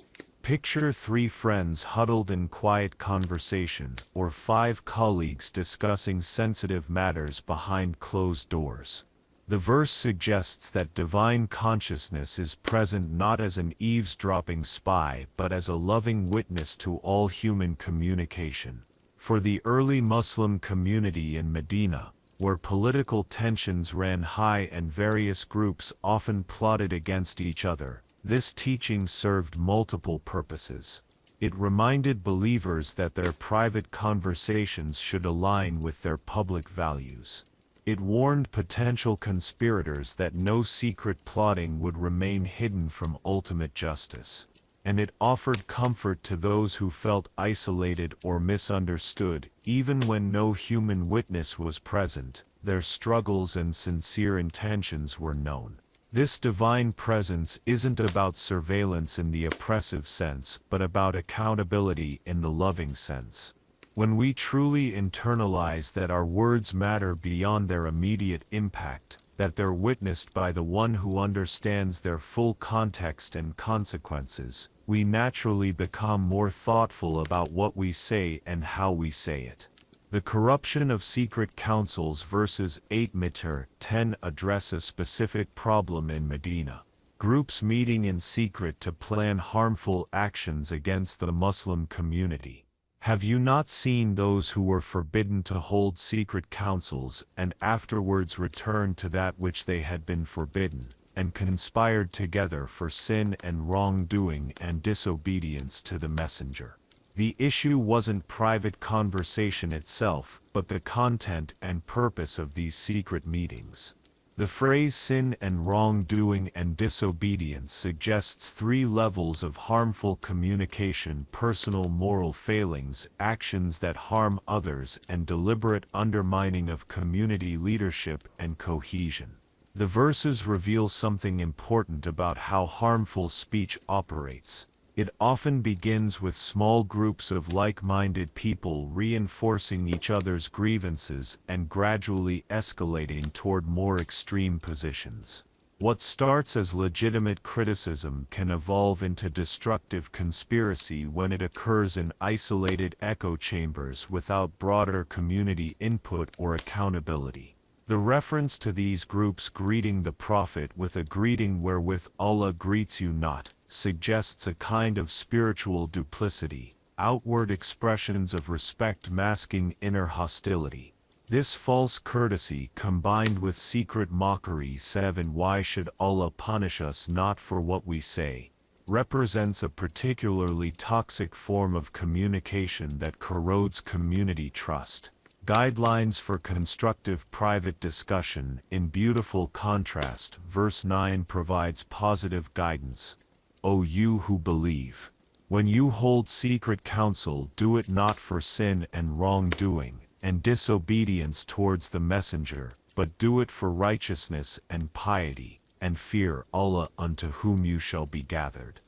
[SPEAKER 1] Picture 3 friends huddled in quiet conversation, or 5 colleagues discussing sensitive matters behind closed doors. The verse suggests that divine consciousness is present not as an eavesdropping spy but as a loving witness to all human communication. For the early Muslim community in Medina, where political tensions ran high and various groups often plotted against each other, this teaching served multiple purposes. It reminded believers that their private conversations should align with their public values. It warned potential conspirators that no secret plotting would remain hidden from ultimate justice. And it offered comfort to those who felt isolated or misunderstood, even when no human witness was present. Their struggles and sincere intentions were known. This divine presence isn't about surveillance in the oppressive sense, but about accountability in the loving sense. When we truly internalize that our words matter beyond their immediate impact, that they're witnessed by the one who understands their full context and consequences, we naturally become more thoughtful about what we say and how we say it. The corruption of secret councils verses 8-10 address a specific problem in Medina. Groups meeting in secret to plan harmful actions against the Muslim community. Have you not seen those who were forbidden to hold secret councils and afterwards returned to that which they had been forbidden, and conspired together for sin and wrongdoing and disobedience to the messenger? The issue wasn't private conversation itself, but the content and purpose of these secret meetings. The phrase sin and wrongdoing and disobedience suggests 3 levels of harmful communication: personal moral failings, actions that harm others, and deliberate undermining of community leadership and cohesion. The verses reveal something important about how harmful speech operates. It often begins with small groups of like-minded people reinforcing each other's grievances and gradually escalating toward more extreme positions. What starts as legitimate criticism can evolve into destructive conspiracy when it occurs in isolated echo chambers without broader community input or accountability. The reference to these groups greeting the Prophet with a greeting wherewith Allah greets you not, suggests a kind of spiritual duplicity, outward expressions of respect masking inner hostility. This false courtesy combined with secret mockery 7 Why should Allah punish us not for what we say? Represents a particularly toxic form of communication that corrodes community trust. Guidelines for constructive private discussion. In beautiful contrast, verse 9 provides positive guidance. O you who believe! When you hold secret counsel, do it not for sin and wrongdoing, and disobedience towards the messenger, but do it for righteousness and piety, and fear Allah unto whom you shall be gathered.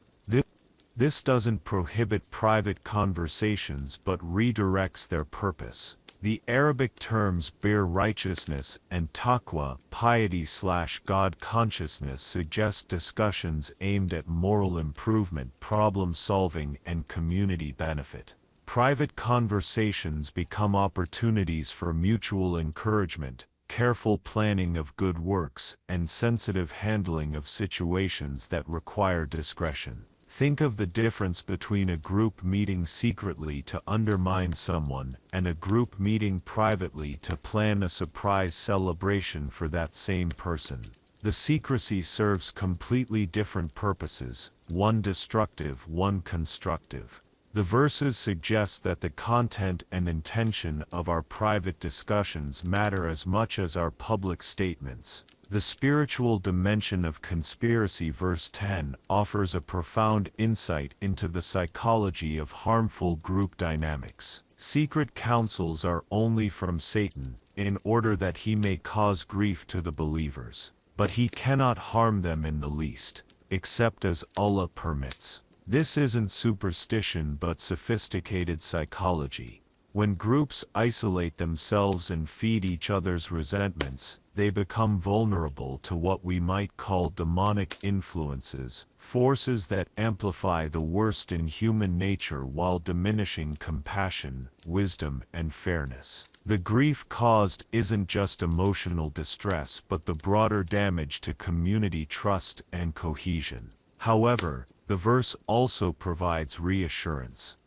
[SPEAKER 1] This doesn't prohibit private conversations but redirects their purpose. The Arabic terms bir righteousness and taqwa piety/God consciousness suggest discussions aimed at moral improvement, problem solving, and community benefit. Private conversations become opportunities for mutual encouragement, careful planning of good works, and sensitive handling of situations that require discretion. Think of the difference between a group meeting secretly to undermine someone and a group meeting privately to plan a surprise celebration for that same person. The secrecy serves completely different purposes, one destructive, one constructive. The verses suggest that the content and intention of our private discussions matter as much as our public statements. The spiritual dimension of conspiracy, verse 10, offers a profound insight into the psychology of harmful group dynamics. Secret counsels are only from Satan, in order that he may cause grief to the believers. But he cannot harm them in the least, except as Allah permits. This isn't superstition but sophisticated psychology. When groups isolate themselves and feed each other's resentments, they become vulnerable to what we might call demonic influences, forces that amplify the worst in human nature while diminishing compassion, wisdom, and fairness. The grief caused isn't just emotional distress but the broader damage to community trust and cohesion. However, the verse also provides reassurance.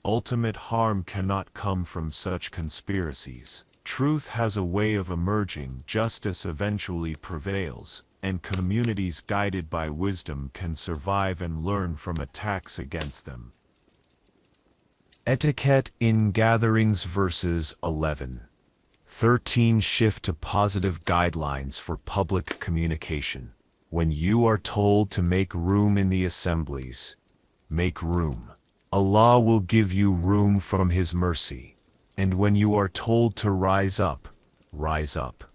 [SPEAKER 1] Ultimate harm cannot come from such conspiracies. Truth has a way of emerging, justice eventually prevails, and communities guided by wisdom can survive and learn from attacks against them. Etiquette in gatherings, verses 11-13 shift to positive guidelines for public communication. When you are told to make room in the assemblies, make room. Allah will give you room from His mercy. And when you are told to rise up, rise up.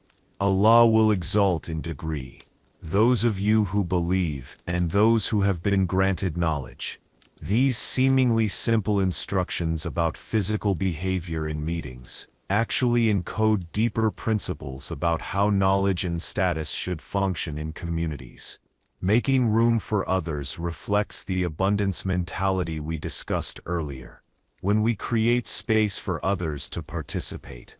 [SPEAKER 1] Allah will exalt in degree those of you who believe and those who have been granted knowledge. These seemingly simple instructions about physical behavior in meetings actually encode deeper principles about how knowledge and status should function in communities. Making room for others reflects the abundance mentality we discussed earlier. When we create space for others to participate,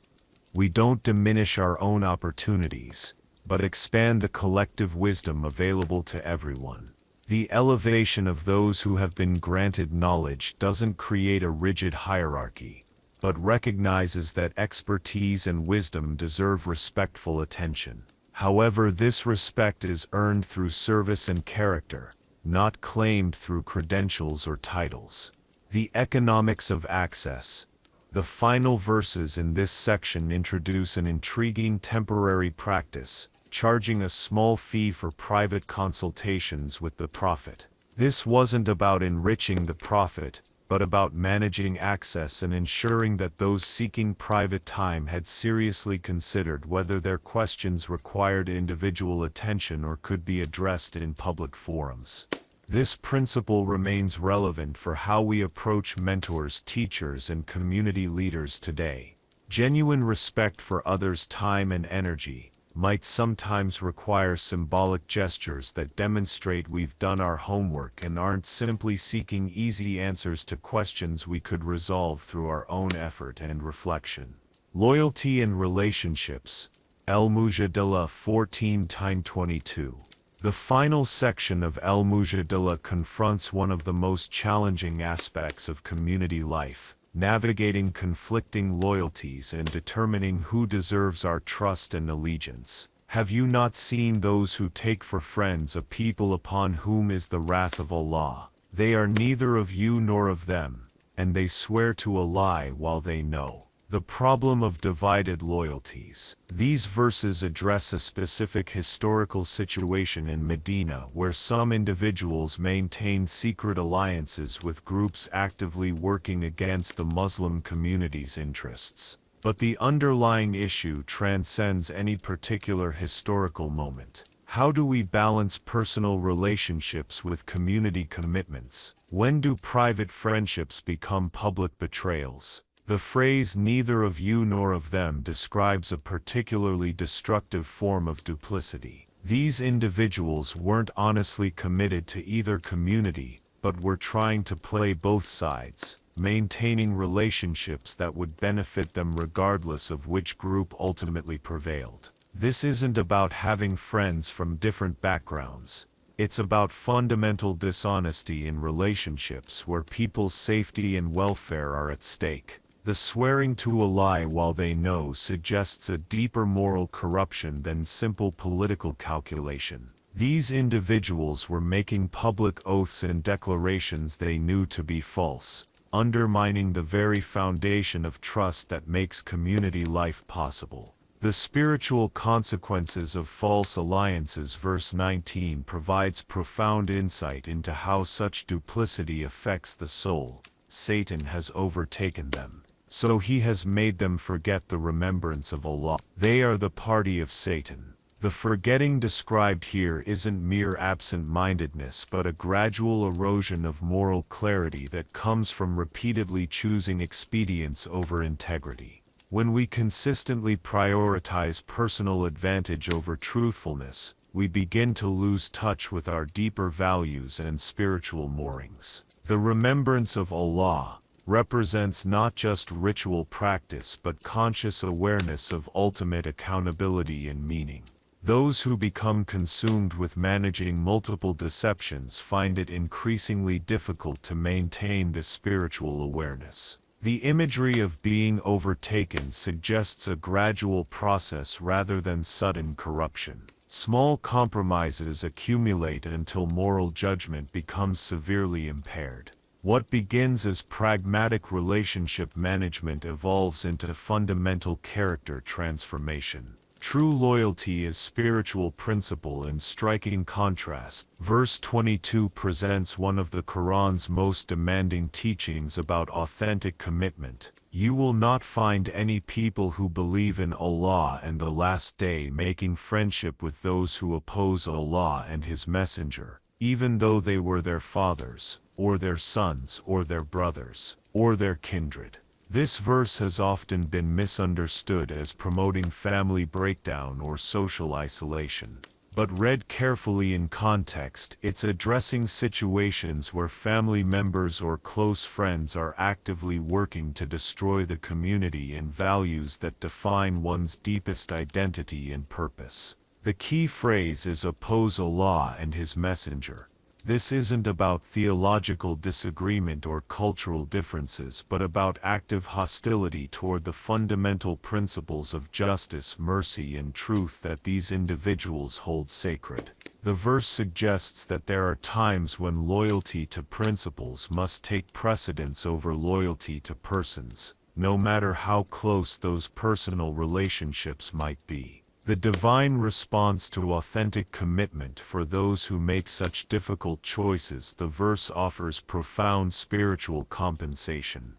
[SPEAKER 1] we don't diminish our own opportunities, but expand the collective wisdom available to everyone. The elevation of those who have been granted knowledge doesn't create a rigid hierarchy, but recognizes that expertise and wisdom deserve respectful attention. However, this respect is earned through service and character, not claimed through credentials or titles. The economics of access. The final verses in this section introduce an intriguing temporary practice, charging a small fee for private consultations with the Prophet. This wasn't about enriching the Prophet, but about managing access and ensuring that those seeking private time had seriously considered whether their questions required individual attention or could be addressed in public forums. This principle remains relevant for how we approach mentors, teachers, and community leaders today. Genuine respect for others' time and energy might sometimes require symbolic gestures that demonstrate we've done our homework and aren't simply seeking easy answers to questions we could resolve through our own effort and reflection. Loyalty and relationships. Al-Mujadilah 14:22. The final section of Al-Mujadilah confronts one of the most challenging aspects of community life: navigating conflicting loyalties and determining who deserves our trust and allegiance. Have you not seen those who take for friends a people upon whom is the wrath of Allah? They are neither of you nor of them, and they swear to a lie while they know. The problem of divided loyalties. These verses address a specific historical situation in Medina where some individuals maintained secret alliances with groups actively working against the Muslim community's interests. But the underlying issue transcends any particular historical moment. How do we balance personal relationships with community commitments? When do private friendships become public betrayals? The phrase "neither of you nor of them" describes a particularly destructive form of duplicity. These individuals weren't honestly committed to either community, but were trying to play both sides, maintaining relationships that would benefit them regardless of which group ultimately prevailed. This isn't about having friends from different backgrounds. It's about fundamental dishonesty in relationships where people's safety and welfare are at stake. The swearing to a lie while they know suggests a deeper moral corruption than simple political calculation. These individuals were making public oaths and declarations they knew to be false, undermining the very foundation of trust that makes community life possible. The spiritual consequences of false alliances, verse 19, provides profound insight into how such duplicity affects the soul. Satan has overtaken them, so he has made them forget the remembrance of Allah. They are the party of Satan. The forgetting described here isn't mere absent-mindedness but a gradual erosion of moral clarity that comes from repeatedly choosing expedience over integrity. When we consistently prioritize personal advantage over truthfulness, we begin to lose touch with our deeper values and spiritual moorings. The remembrance of Allah represents not just ritual practice but conscious awareness of ultimate accountability and meaning. Those who become consumed with managing multiple deceptions find it increasingly difficult to maintain this spiritual awareness. The imagery of being overtaken suggests a gradual process rather than sudden corruption. Small compromises accumulate until moral judgment becomes severely impaired. What begins as pragmatic relationship management evolves into fundamental character transformation. True loyalty is spiritual principle in striking contrast. Verse 22 presents one of the Quran's most demanding teachings about authentic commitment. You will not find any people who believe in Allah and the Last Day making friendship with those who oppose Allah and His Messenger, even though they were their fathers, or their sons, or their brothers, or their kindred. This verse has often been misunderstood as promoting family breakdown or social isolation. But read carefully in context, it's addressing situations where family members or close friends are actively working to destroy the community and values that define one's deepest identity and purpose. The key phrase is oppose Allah and His Messenger. This isn't about theological disagreement or cultural differences but about active hostility toward the fundamental principles of justice, mercy, and truth that these individuals hold sacred. The verse suggests that there are times when loyalty to principles must take precedence over loyalty to persons, no matter how close those personal relationships might be. The divine response to authentic commitment for those who make such difficult choices. The verse offers profound spiritual compensation.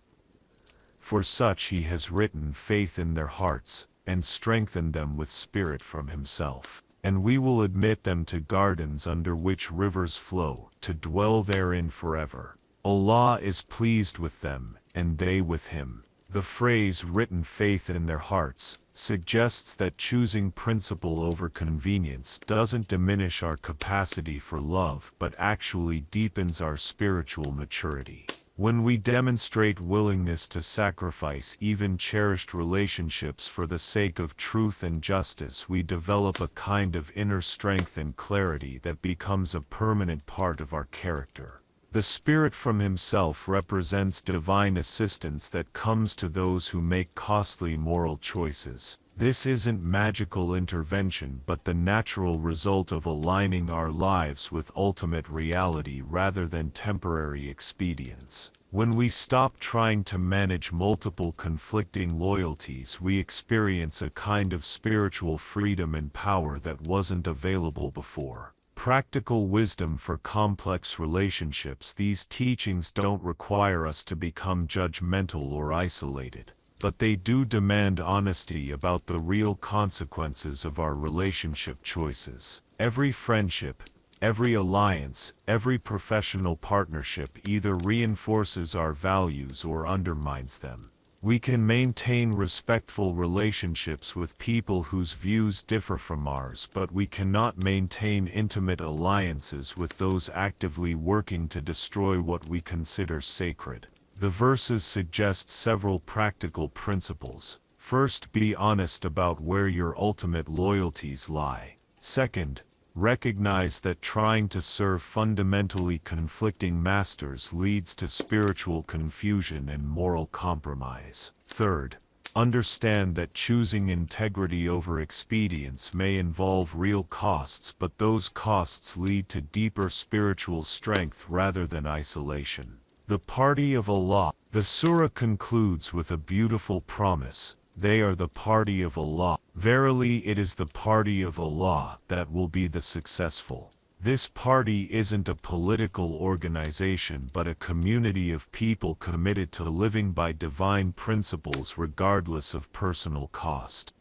[SPEAKER 1] For such He has written faith in their hearts, and strengthened them with spirit from Himself. And we will admit them to gardens under which rivers flow, to dwell therein forever. Allah is pleased with them, and they with Him. The phrase written faith in their hearts suggests that choosing principle over convenience doesn't diminish our capacity for love but actually deepens our spiritual maturity. When we demonstrate willingness to sacrifice even cherished relationships for the sake of truth and justice, we develop a kind of inner strength and clarity that becomes a permanent part of our character. The Spirit from Himself represents divine assistance that comes to those who make costly moral choices. This isn't magical intervention but the natural result of aligning our lives with ultimate reality rather than temporary expedience. When we stop trying to manage multiple conflicting loyalties, we experience a kind of spiritual freedom and power that wasn't available before. Practical wisdom for complex relationships. These teachings don't require us to become judgmental or isolated, but they do demand honesty about the real consequences of our relationship choices. Every friendship, every alliance, every professional partnership either reinforces our values or undermines them. We can maintain respectful relationships with people whose views differ from ours, but we cannot maintain intimate alliances with those actively working to destroy what we consider sacred. The verses suggest several practical principles. First, be honest about where your ultimate loyalties lie. Second, Recognize that trying to serve fundamentally conflicting masters leads to spiritual confusion and moral compromise. Third, understand that choosing integrity over expedience may involve real costs, but those costs lead to deeper spiritual strength rather than isolation. The party of Allah. The surah concludes with a beautiful promise. They are the party of Allah. Verily it is the party of Allah that will be the successful. This party isn't a political organization but a community of people committed to living by divine principles regardless of personal cost.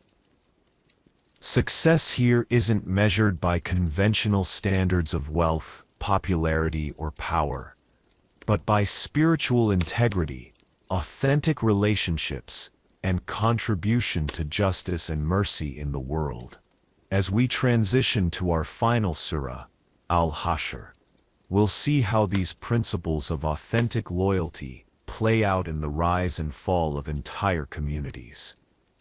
[SPEAKER 1] Success here isn't measured by conventional standards of wealth, popularity, or power, but by spiritual integrity, authentic relationships, and contribution to justice and mercy in the world. As we transition to our final surah, Al-Hashr, we'll see how these principles of authentic loyalty play out in the rise and fall of entire communities.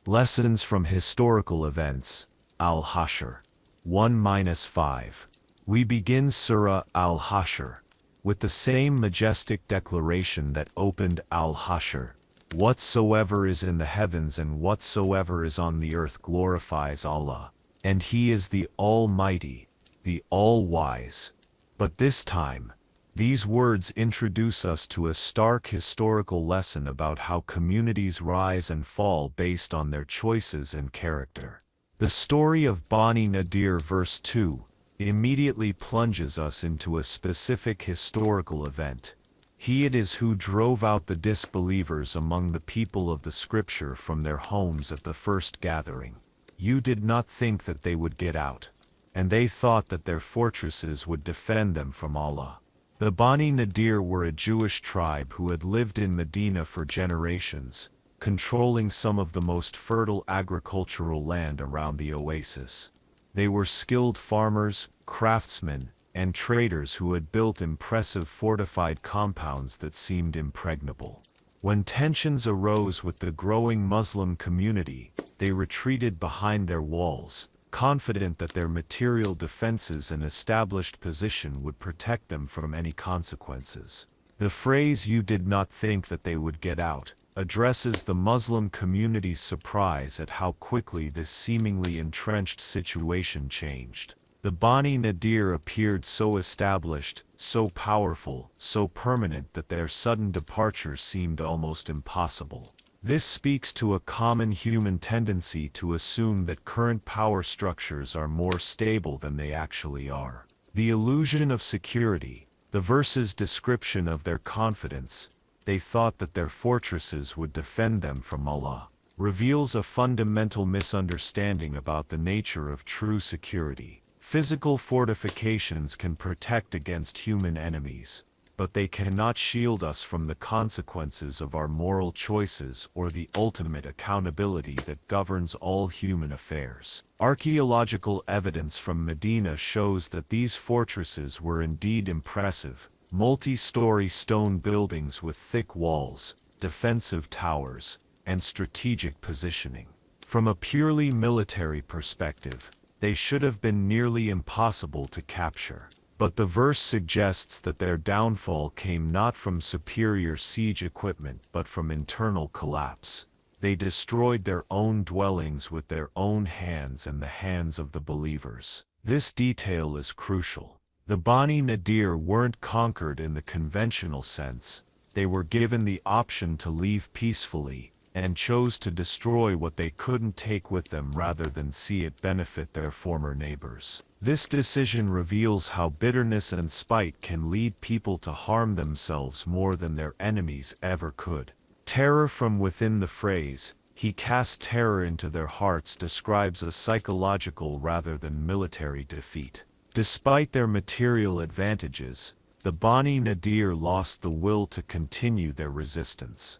[SPEAKER 1] Lessons from historical events. Al-Hashr 1-5. We begin Surah Al-Hashr with the same majestic declaration that opened Al-Hashr. Whatsoever is in the heavens and whatsoever is on the earth glorifies Allah, and He is the Almighty, the All-Wise. But this time, these words introduce us to a stark historical lesson about how communities rise and fall based on their choices and character. The story of Bani Nadir verse 2 immediately plunges us into a specific historical event. He it is who drove out the disbelievers among the people of the scripture from their homes at the first gathering. You did not think that they would get out, and they thought that their fortresses would defend them from Allah. The Bani Nadir were a Jewish tribe who had lived in Medina for generations, controlling some of the most fertile agricultural land around the oasis. They were skilled farmers, craftsmen, and traders who had built impressive fortified compounds that seemed impregnable. When tensions arose with the growing Muslim community, they retreated behind their walls, confident that their material defenses and established position would protect them from any consequences. The phrase "you did not think that they would get out" addresses the Muslim community's surprise at how quickly this seemingly entrenched situation changed. The Bani Nadir appeared so established, so powerful, so permanent that their sudden departure seemed almost impossible. This speaks to a common human tendency to assume that current power structures are more stable than they actually are. The illusion of security, the verse's description of their confidence, they thought that their fortresses would defend them from Allah, reveals a fundamental misunderstanding about the nature of true security. Physical fortifications can protect against human enemies, but they cannot shield us from the consequences of our moral choices or the ultimate accountability that governs all human affairs. Archaeological evidence from Medina shows that these fortresses were indeed impressive, multi-story stone buildings with thick walls, defensive towers, and strategic positioning. From a purely military perspective, they should have been nearly impossible to capture. But the verse suggests that their downfall came not from superior siege equipment but from internal collapse. They destroyed their own dwellings with their own hands and the hands of the believers. This detail is crucial. The Bani Nadir weren't conquered in the conventional sense. They were given the option to leave peacefully, and chose to destroy what they couldn't take with them rather than see it benefit their former neighbors. This decision reveals how bitterness and spite can lead people to harm themselves more than their enemies ever could. Terror from within. The phrase, "He cast terror into their hearts," describes a psychological rather than military defeat. Despite their material advantages, the Bani Nadir lost the will to continue their resistance.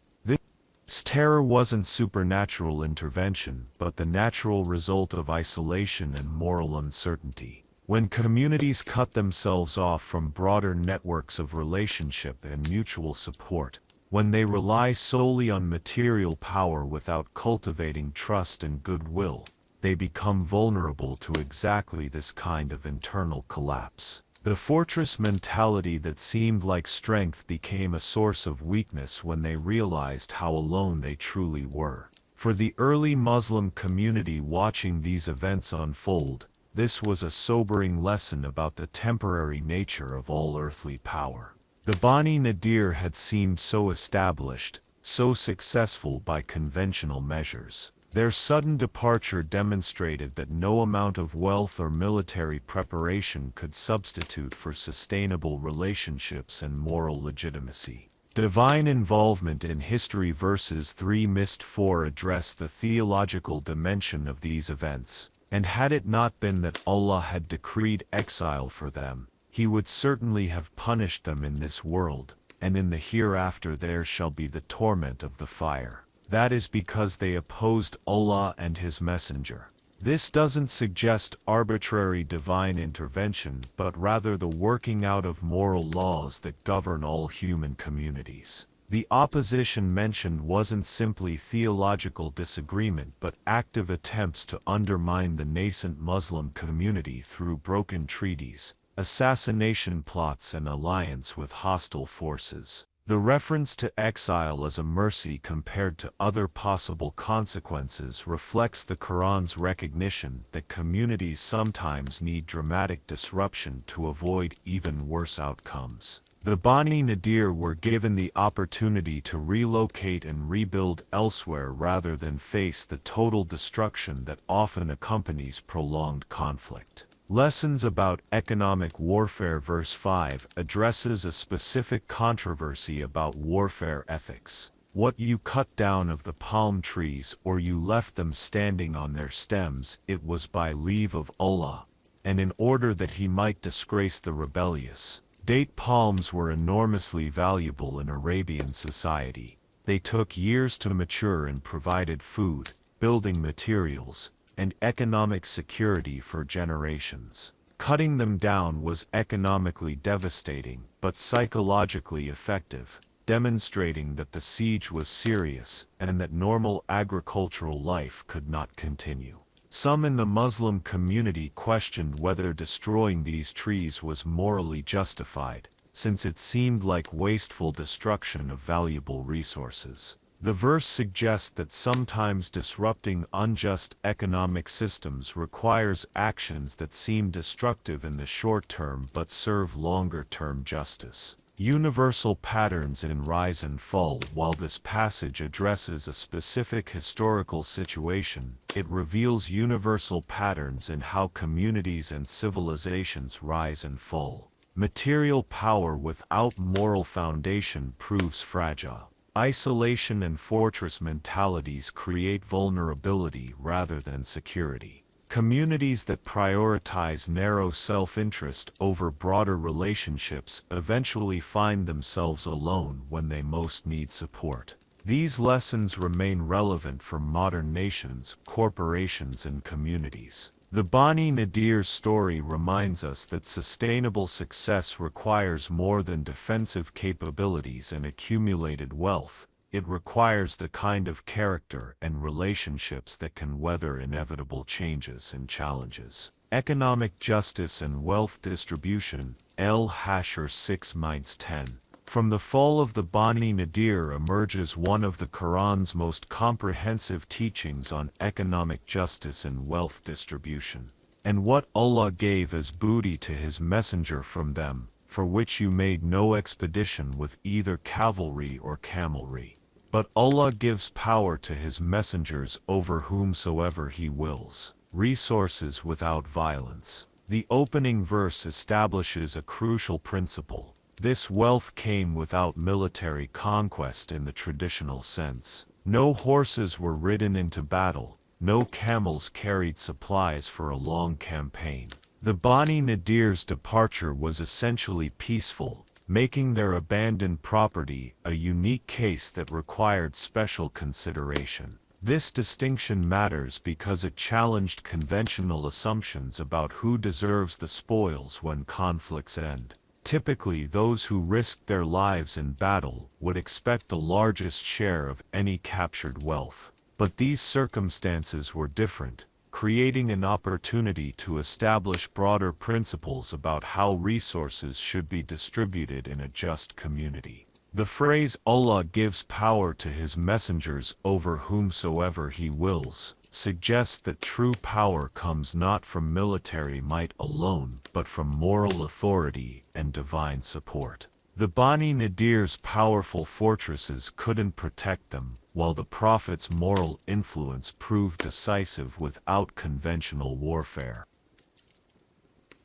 [SPEAKER 1] This terror wasn't supernatural intervention, but the natural result of isolation and moral uncertainty. When communities cut themselves off from broader networks of relationship and mutual support, when they rely solely on material power without cultivating trust and goodwill, they become vulnerable to exactly this kind of internal collapse. The fortress mentality that seemed like strength became a source of weakness when they realized how alone they truly were. For the early Muslim community watching these events unfold, this was a sobering lesson about the temporary nature of all earthly power. The Bani Nadir had seemed so established, so successful by conventional measures. Their sudden departure demonstrated that no amount of wealth or military preparation could substitute for sustainable relationships and moral legitimacy. Divine involvement in history. Verses 3-4 address the theological dimension of these events, and had it not been that Allah had decreed exile for them, He would certainly have punished them in this world, and in the hereafter there shall be the torment of the fire. That is because they opposed Allah and His Messenger. This doesn't suggest arbitrary divine intervention, but rather the working out of moral laws that govern all human communities. The opposition mentioned wasn't simply theological disagreement but active attempts to undermine the nascent Muslim community through broken treaties, assassination plots and alliance with hostile forces. The reference to exile as a mercy compared to other possible consequences reflects the Quran's recognition that communities sometimes need dramatic disruption to avoid even worse outcomes. The Bani Nadir were given the opportunity to relocate and rebuild elsewhere rather than face the total destruction that often accompanies prolonged conflict. Lessons about economic warfare. Verse 5 addresses a specific controversy about warfare ethics. What you cut down of the palm trees or you left them standing on their stems, it was by leave of Allah, and in order that He might disgrace the rebellious. Date palms were enormously valuable in Arabian society. They took years to mature and provided food, building materials, and economic security for generations. Cutting them down was economically devastating, but psychologically effective, demonstrating that the siege was serious and that normal agricultural life could not continue. Some in the Muslim community questioned whether destroying these trees was morally justified, since it seemed like wasteful destruction of valuable resources. The verse suggests that sometimes disrupting unjust economic systems requires actions that seem destructive in the short term but serve longer-term justice. Universal patterns in rise and fall. While this passage addresses a specific historical situation, it reveals universal patterns in how communities and civilizations rise and fall. Material power without moral foundation proves fragile. Isolation and fortress mentalities create vulnerability rather than security. Communities that prioritize narrow self-interest over broader relationships eventually find themselves alone when they most need support. These lessons remain relevant for modern nations, corporations, and communities. The Bani Nadir story reminds us that sustainable success requires more than defensive capabilities and accumulated wealth. It requires the kind of character and relationships that can weather inevitable changes and challenges. Economic justice and wealth distribution. Al-Hashr 6-10. From the fall of the Bani Nadir emerges one of the Quran's most comprehensive teachings on economic justice and wealth distribution. And what Allah gave as booty to His messenger from them, for which you made no expedition with either cavalry or camelry. But Allah gives power to His messengers over whomsoever He wills, resources without violence. The opening verse establishes a crucial principle. This wealth came without military conquest in the traditional sense. No horses were ridden into battle, no camels carried supplies for a long campaign. The Bani Nadir's departure was essentially peaceful, making their abandoned property a unique case that required special consideration. This distinction matters because it challenged conventional assumptions about who deserves the spoils when conflicts end. Typically, those who risked their lives in battle would expect the largest share of any captured wealth. But these circumstances were different. creating an opportunity to establish broader principles about how resources should be distributed in a just community. The phrase "Allah gives power to His messengers over whomsoever He wills" suggests that true power comes not from military might alone, but from moral authority and divine support. The Bani Nadir's powerful fortresses couldn't protect them, while the Prophet's moral influence proved decisive without conventional warfare.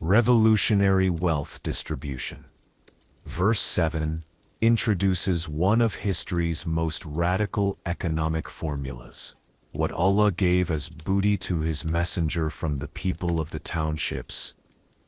[SPEAKER 1] Revolutionary wealth distribution. Verse 7 introduces one of history's most radical economic formulas. What Allah gave as booty to His messenger from the people of the townships,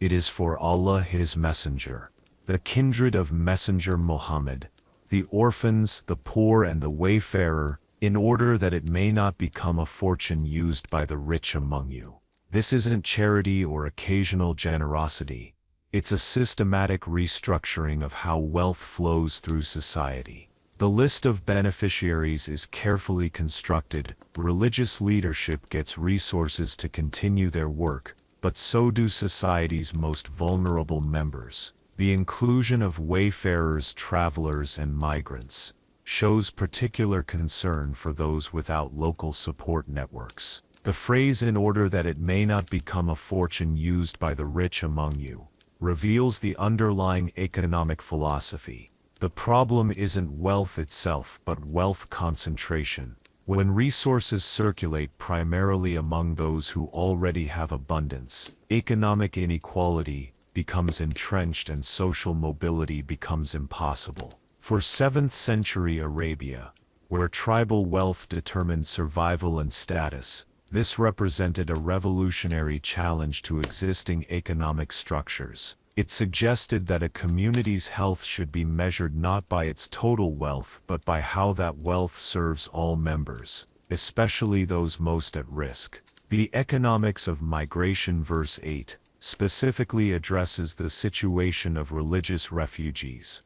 [SPEAKER 1] it is for Allah His messenger, the kindred of Messenger Muhammad, the orphans, the poor and the wayfarer, in order that it may not become a fortune used by the rich among you. This isn't charity or occasional generosity. It's a systematic restructuring of how wealth flows through society. The list of beneficiaries is carefully constructed. Religious leadership gets resources to continue their work, but so do society's most vulnerable members. The inclusion of wayfarers, travelers, and migrants shows particular concern for those without local support networks. The phrase "in order that it may not become a fortune used by the rich among you" reveals the underlying economic philosophy. The problem isn't wealth itself, but wealth concentration. When resources circulate primarily among those who already have abundance, economic inequality becomes entrenched and social mobility becomes impossible. For 7th century Arabia, where tribal wealth determined survival and status, this represented a revolutionary challenge to existing economic structures. It suggested that a community's health should be measured not by its total wealth but by how that wealth serves all members, especially those most at risk. The economics of migration, verse 8, specifically addresses the situation of religious refugees.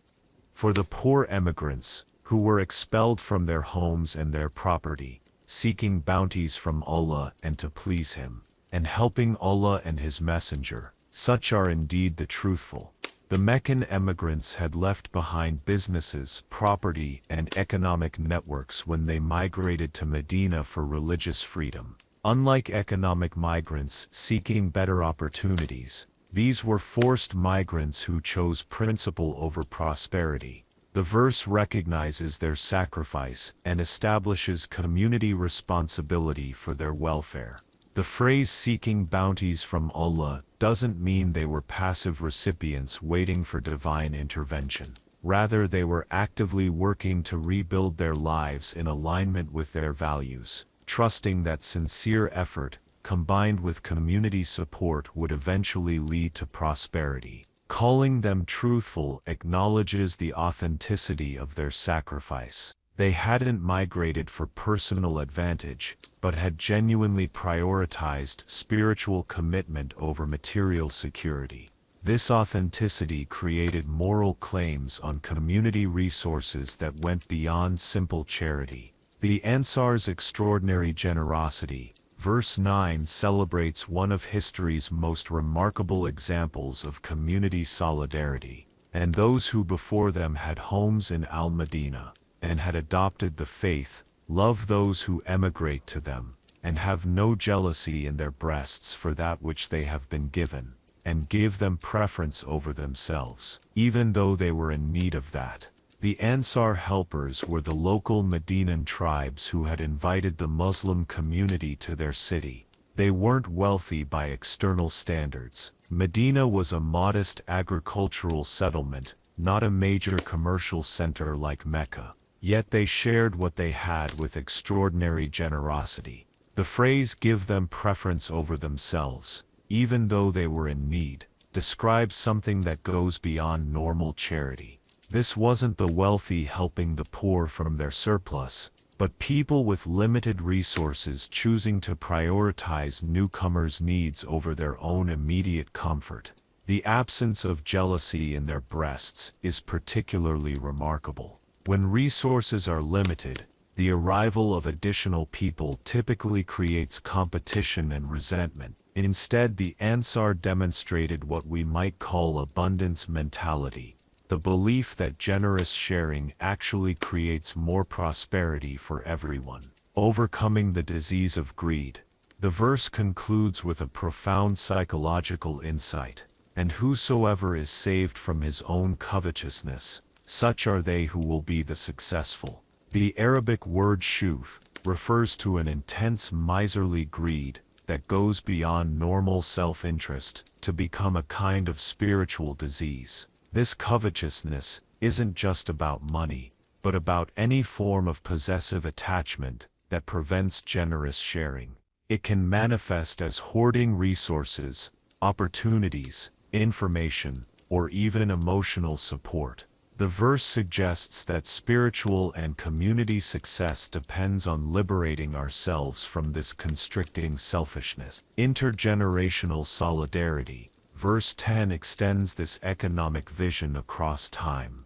[SPEAKER 1] For the poor emigrants, who were expelled from their homes and their property, seeking bounties from Allah and to please Him, and helping Allah and His messenger, such are indeed the truthful. The Meccan emigrants had left behind businesses, property, and economic networks when they migrated to Medina for religious freedom. Unlike economic migrants seeking better opportunities, these were forced migrants who chose principle over prosperity. The verse recognizes their sacrifice and establishes community responsibility for their welfare. The phrase "seeking bounties from Allah" doesn't mean they were passive recipients waiting for divine intervention. Rather, they were actively working to rebuild their lives in alignment with their values, trusting that sincere effort, combined with community support, would eventually lead to prosperity. Calling them truthful acknowledges the authenticity of their sacrifice. They hadn't migrated for personal advantage, but had genuinely prioritized spiritual commitment over material security. This authenticity created moral claims on community resources that went beyond simple charity. The Ansar's extraordinary generosity, verse 9, celebrates one of history's most remarkable examples of community solidarity, and those who before them had homes in Al-Madinah, and had adopted the faith, love those who emigrate to them, and have no jealousy in their breasts for that which they have been given, and give them preference over themselves, even though they were in need of that. The Ansar helpers were the local Medinan tribes who had invited the Muslim community to their city. They weren't wealthy by external standards. Medina was a modest agricultural settlement, not a major commercial center like Mecca. Yet they shared what they had with extraordinary generosity. The phrase "give them preference over themselves," even though they were in need, describes something that goes beyond normal charity. This wasn't the wealthy helping the poor from their surplus, but people with limited resources choosing to prioritize newcomers' needs over their own immediate comfort. The absence of jealousy in their breasts is particularly remarkable. When resources are limited, The arrival of additional people typically creates competition and resentment. Instead, the Ansar demonstrated what we might call abundance mentality, the belief that generous sharing actually creates more prosperity for everyone. Overcoming the disease of greed. The verse concludes with a profound psychological insight. And whosoever is saved from his own covetousness, such are they who will be the successful. The Arabic word shuf refers to an intense miserly greed that goes beyond normal self-interest to become a kind of spiritual disease. This covetousness isn't just about money, but about any form of possessive attachment that prevents generous sharing. It can manifest as hoarding resources, opportunities, information, or even emotional support. The verse suggests that spiritual and community success depends on liberating ourselves from this constricting selfishness. Intergenerational solidarity. Verse 10 extends this economic vision across time.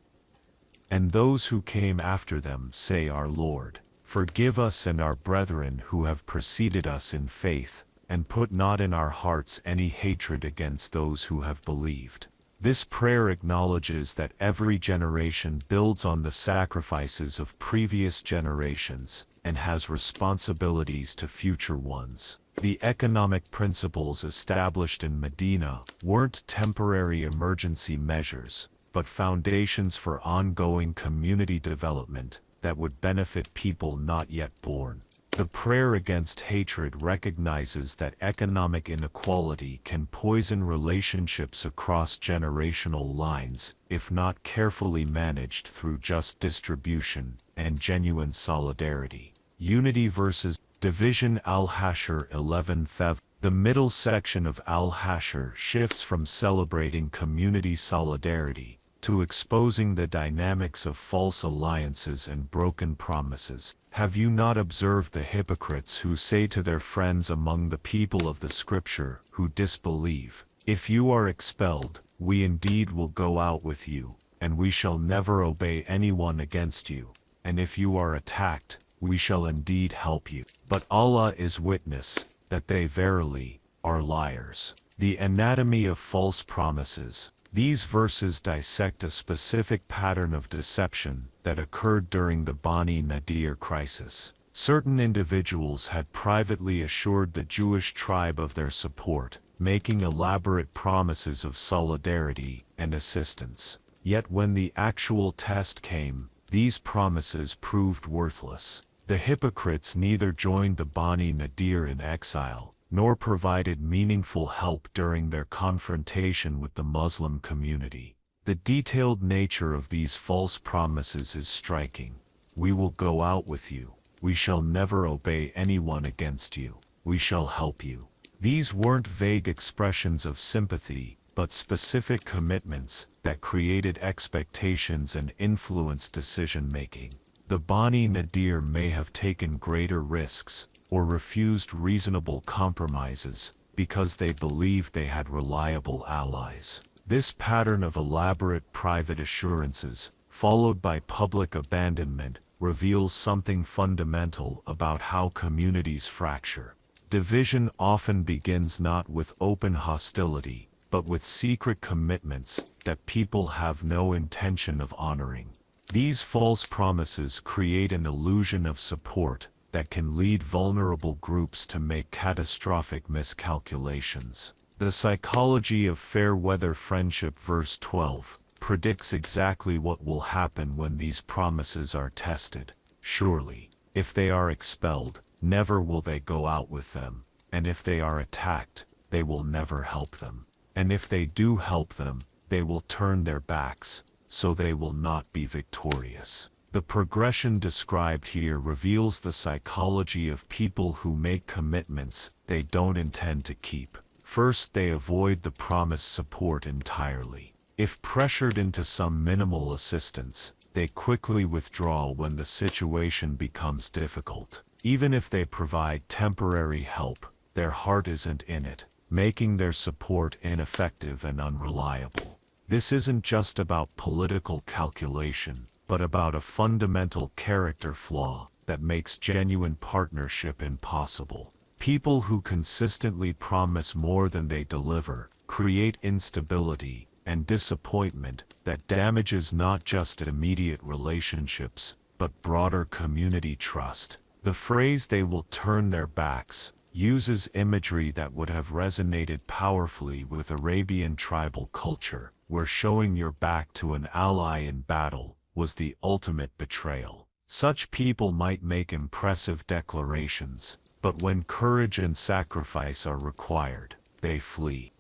[SPEAKER 1] And those who came after them say, Our Lord, forgive us and our brethren who have preceded us in faith, and put not in our hearts any hatred against those who have believed. This prayer acknowledges that every generation builds on the sacrifices of previous generations and has responsibilities to future ones. The economic principles established in Medina weren't temporary emergency measures, but foundations for ongoing community development that would benefit people not yet born. The prayer against hatred recognizes that economic inequality can poison relationships across generational lines if not carefully managed through just distribution and genuine solidarity. Unity versus division. Al-Hashr 11th. The middle section of Al-Hashr shifts from celebrating community solidarity to exposing the dynamics of false alliances and broken promises. Have you not observed the hypocrites who say to their friends among the people of the Scripture who disbelieve, If you are expelled, we indeed will go out with you, and we shall never obey anyone against you, and if you are attacked, we shall indeed help you. But Allah is witness, that they verily are liars. The anatomy of false promises. These verses dissect a specific pattern of deception that occurred during the Bani Nadir crisis. Certain individuals had privately assured the Jewish tribe of their support, making elaborate promises of solidarity and assistance. Yet when the actual test came, these promises proved worthless. The hypocrites neither joined the Bani Nadir in exile, nor provided meaningful help during their confrontation with the Muslim community. The detailed nature of these false promises is striking. We will go out with you. We shall never obey anyone against you. We shall help you. These weren't vague expressions of sympathy, but specific commitments that created expectations and influenced decision-making. The Bani Nadir may have taken greater risks, or refused reasonable compromises, because they believed they had reliable allies. This pattern of elaborate private assurances, followed by public abandonment, reveals something fundamental about how communities fracture. Division often begins not with open hostility, but with secret commitments that people have no intention of honoring. These false promises create an illusion of support that can lead vulnerable groups to make catastrophic miscalculations. The psychology of fair weather friendship. Verse 12 predicts exactly what will happen when these promises are tested. Surely, if they are expelled, never will they go out with them, and if they are attacked, they will never help them. And if they do help them, they will turn their backs, so they will not be victorious. The progression described here reveals the psychology of people who make commitments they don't intend to keep. First, they avoid the promised support entirely. If pressured into some minimal assistance, they quickly withdraw when the situation becomes difficult. Even if they provide temporary help, their heart isn't in it, making their support ineffective and unreliable. This isn't just about political calculation, but about a fundamental character flaw that makes genuine partnership impossible. People who consistently promise more than they deliver create instability and disappointment that damages not just immediate relationships, but broader community trust. The phrase "they will turn their backs" uses imagery that would have resonated powerfully with Arabian tribal culture, where showing your back to an ally in battle was the ultimate betrayal. Such people might make impressive declarations, but when courage and sacrifice are required, they flee.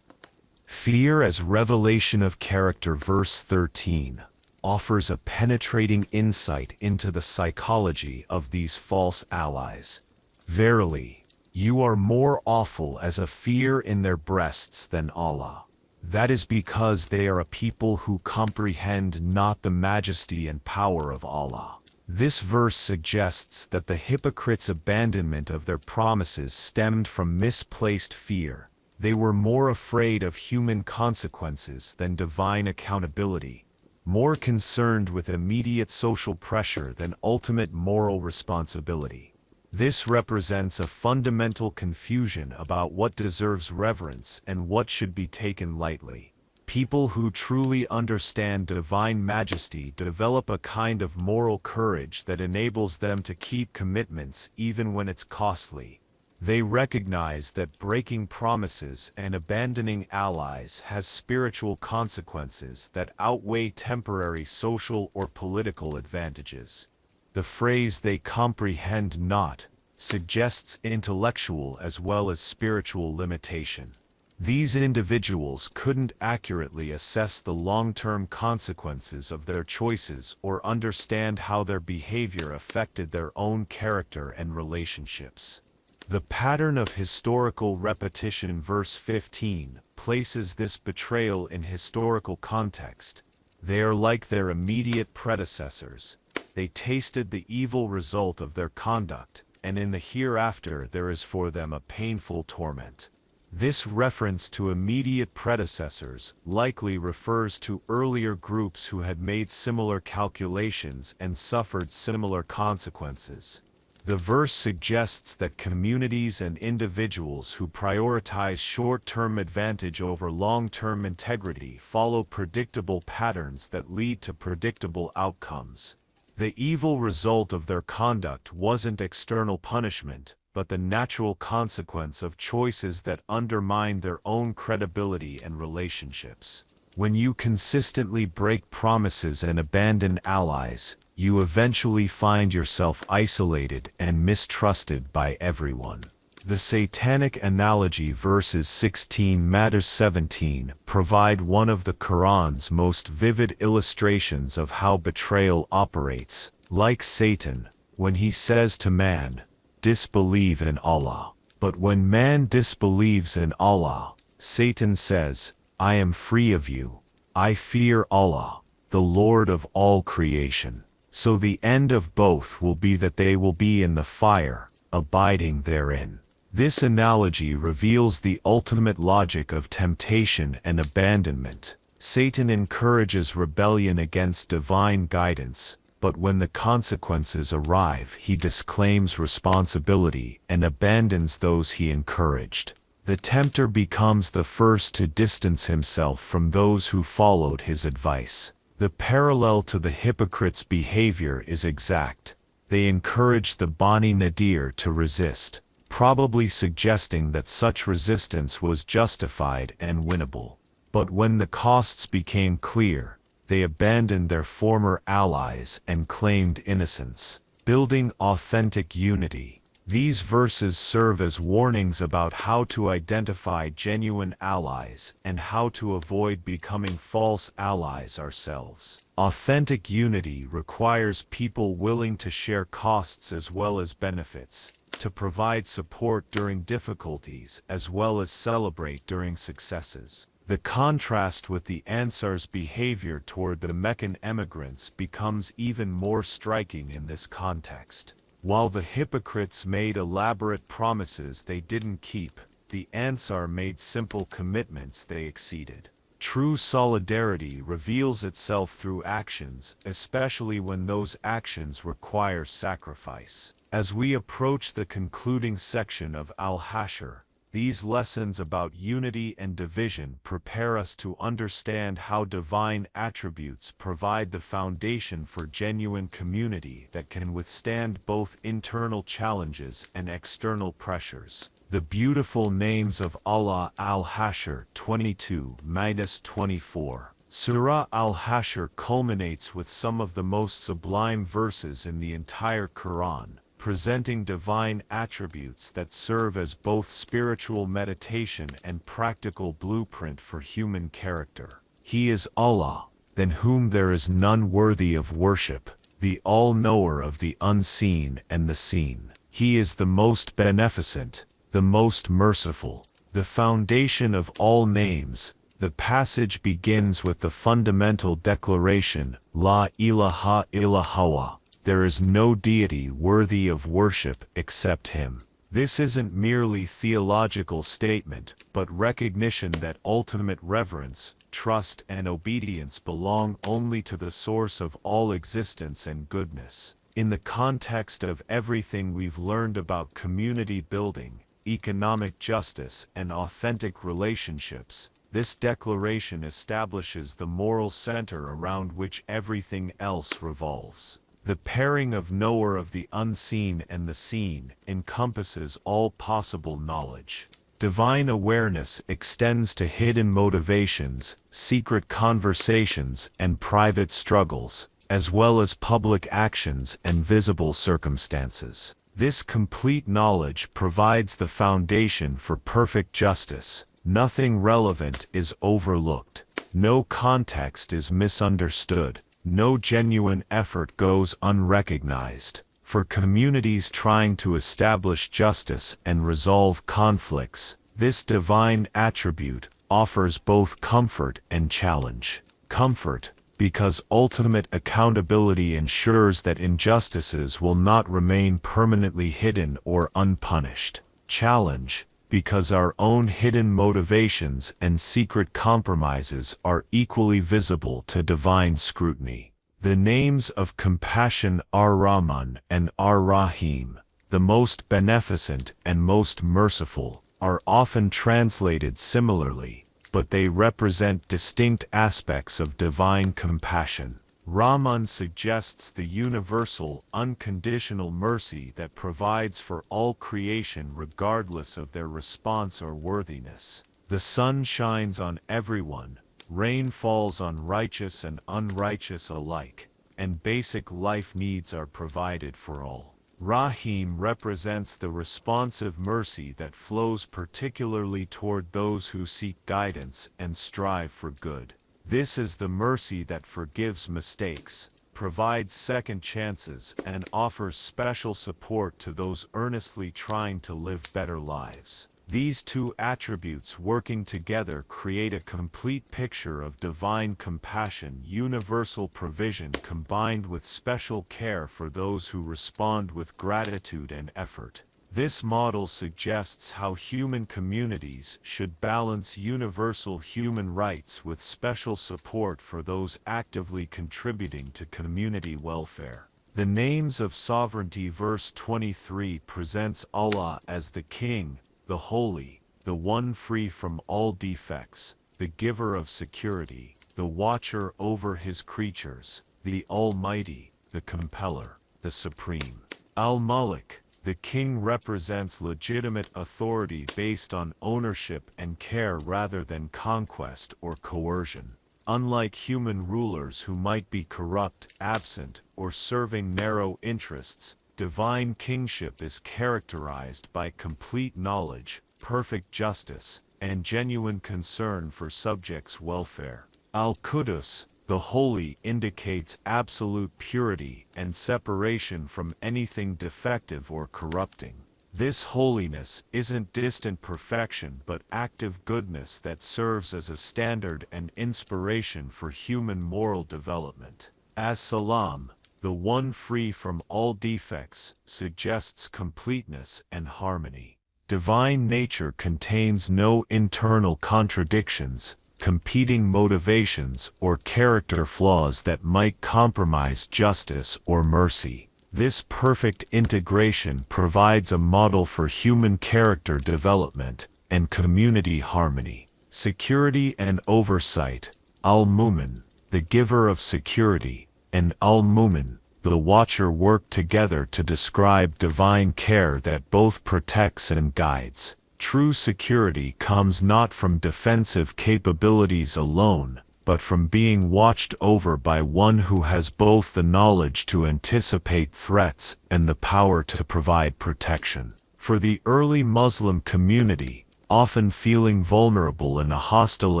[SPEAKER 1] Fear as revelation of character. Verse 13 offers a penetrating insight into the psychology of these false allies. Verily, you are more awful as a fear in their breasts than Allah. That is because they are a people who comprehend not the majesty and power of Allah. This verse suggests that the hypocrites' abandonment of their promises stemmed from misplaced fear. They were more afraid of human consequences than divine accountability, more concerned with immediate social pressure than ultimate moral responsibility. This represents a fundamental confusion about what deserves reverence and what should be taken lightly. People who truly understand divine majesty develop a kind of moral courage that enables them to keep commitments even when it's costly. They recognize that breaking promises and abandoning allies has spiritual consequences that outweigh temporary social or political advantages. The phrase "they comprehend not" suggests intellectual as well as spiritual limitation. These individuals couldn't accurately assess the long-term consequences of their choices or understand how their behavior affected their own character and relationships. The pattern of historical repetition. Verse 15 places this betrayal in historical context. They are like their immediate predecessors. They tasted the evil result of their conduct, and in the hereafter there is for them a painful torment. This reference to immediate predecessors likely refers to earlier groups who had made similar calculations and suffered similar consequences. The verse suggests that communities and individuals who prioritize short-term advantage over long-term integrity follow predictable patterns that lead to predictable outcomes. The evil result of their conduct wasn't external punishment, but the natural consequence of choices that undermine their own credibility and relationships. When you consistently break promises and abandon allies, you eventually find yourself isolated and mistrusted by everyone. The satanic analogy. Verses 16–17 provide one of the Qur'an's most vivid illustrations of how betrayal operates. Like Satan, when he says to man, "Disbelieve in Allah." But when man disbelieves in Allah, Satan says, "I am free of you. I fear Allah, the Lord of all creation." So the end of both will be that they will be in the fire, abiding therein. This analogy reveals the ultimate logic of temptation and abandonment. Satan encourages rebellion against divine guidance, but when the consequences arrive, he disclaims responsibility and abandons those he encouraged. The tempter becomes the first to distance himself from those who followed his advice. The parallel to the hypocrite's behavior is exact. They encouraged the Bani Nadir to resist, probably suggesting that such resistance was justified and winnable. But when the costs became clear, they abandoned their former allies and claimed innocence. Building authentic unity. These verses serve as warnings about how to identify genuine allies and how to avoid becoming false allies ourselves. Authentic unity requires people willing to share costs as well as benefits, to provide support during difficulties as well as celebrate during successes. The contrast with the Ansar's behavior toward the Meccan emigrants becomes even more striking in this context. While the hypocrites made elaborate promises they didn't keep, the Ansar made simple commitments they exceeded. True solidarity reveals itself through actions, especially when those actions require sacrifice. As we approach the concluding section of Al-Hashr, these lessons about unity and division prepare us to understand how divine attributes provide the foundation for genuine community that can withstand both internal challenges and external pressures. The beautiful names of Allah. Al-Hashr 22-24. Surah Al-Hashr culminates with some of the most sublime verses in the entire Qur'an, presenting divine attributes that serve as both spiritual meditation and practical blueprint for human character. He is Allah, than whom there is none worthy of worship, the all-knower of the unseen and the seen. He is the most beneficent, the most merciful, the foundation of all names. The passage begins with the fundamental declaration, La ilaha illallah. There is no deity worthy of worship except Him. This isn't merely theological statement, but recognition that ultimate reverence, trust and obedience belong only to the source of all existence and goodness. In the context of everything we've learned about community building, economic justice and authentic relationships, this declaration establishes the moral center around which everything else revolves. The pairing of knower of the unseen and the seen encompasses all possible knowledge. Divine awareness extends to hidden motivations, secret conversations, and private struggles, as well as public actions and visible circumstances. This complete knowledge provides the foundation for perfect justice. Nothing relevant is overlooked. No context is misunderstood. No genuine effort goes unrecognized. For communities trying to establish justice and resolve conflicts, this divine attribute offers both comfort and challenge. Comfort, because ultimate accountability ensures that injustices will not remain permanently hidden or unpunished. Challenge, because our own hidden motivations and secret compromises are equally visible to divine scrutiny. The names of compassion Ar-Rahman and Ar-Rahim, the most beneficent and most merciful, are often translated similarly, but they represent distinct aspects of divine compassion. Rahman suggests the universal, unconditional mercy that provides for all creation regardless of their response or worthiness. The sun shines on everyone, rain falls on righteous and unrighteous alike, and basic life needs are provided for all. Rahim represents the responsive mercy that flows particularly toward those who seek guidance and strive for good. This is the mercy that forgives mistakes, provides second chances, and offers special support to those earnestly trying to live better lives. These two attributes working together create a complete picture of divine compassion, universal provision combined with special care for those who respond with gratitude and effort. This model suggests how human communities should balance universal human rights with special support for those actively contributing to community welfare. The names of sovereignty. Verse 23 presents Allah as the King, the Holy, the One free from all defects, the Giver of security, the Watcher over His creatures, the Almighty, the Compeller, the Supreme. Al-Malik, the King, represents legitimate authority based on ownership and care rather than conquest or coercion. Unlike human rulers who might be corrupt, absent, or serving narrow interests, divine kingship is characterized by complete knowledge, perfect justice, and genuine concern for subjects' welfare. Al-Qudus, the Holy, indicates absolute purity and separation from anything defective or corrupting. This holiness isn't distant perfection but active goodness that serves as a standard and inspiration for human moral development. As-Salam, the One free from all defects, suggests completeness and harmony. Divine nature contains no internal contradictions, competing motivations, or character flaws that might compromise justice or mercy. This perfect integration provides a model for human character development and community harmony. Security and oversight. Al-Mu'min, the giver of security, and Al-Mu'min, the watcher, work together to describe divine care that both protects and guides. True security comes not from defensive capabilities alone, but from being watched over by one who has both the knowledge to anticipate threats and the power to provide protection. For the early Muslim community, often feeling vulnerable in a hostile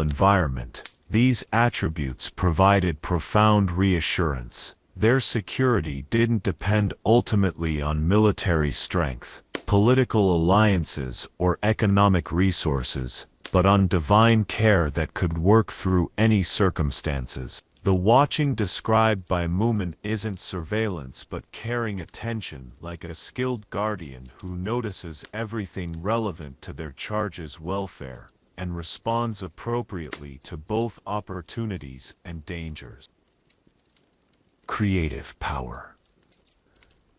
[SPEAKER 1] environment, these attributes provided profound reassurance. Their security didn't depend ultimately on military strength, political alliances, or economic resources, but on divine care that could work through any circumstances. The watching described by Mu'min isn't surveillance but caring attention, like a skilled guardian who notices everything relevant to their charge's welfare and responds appropriately to both opportunities and dangers. Creative power.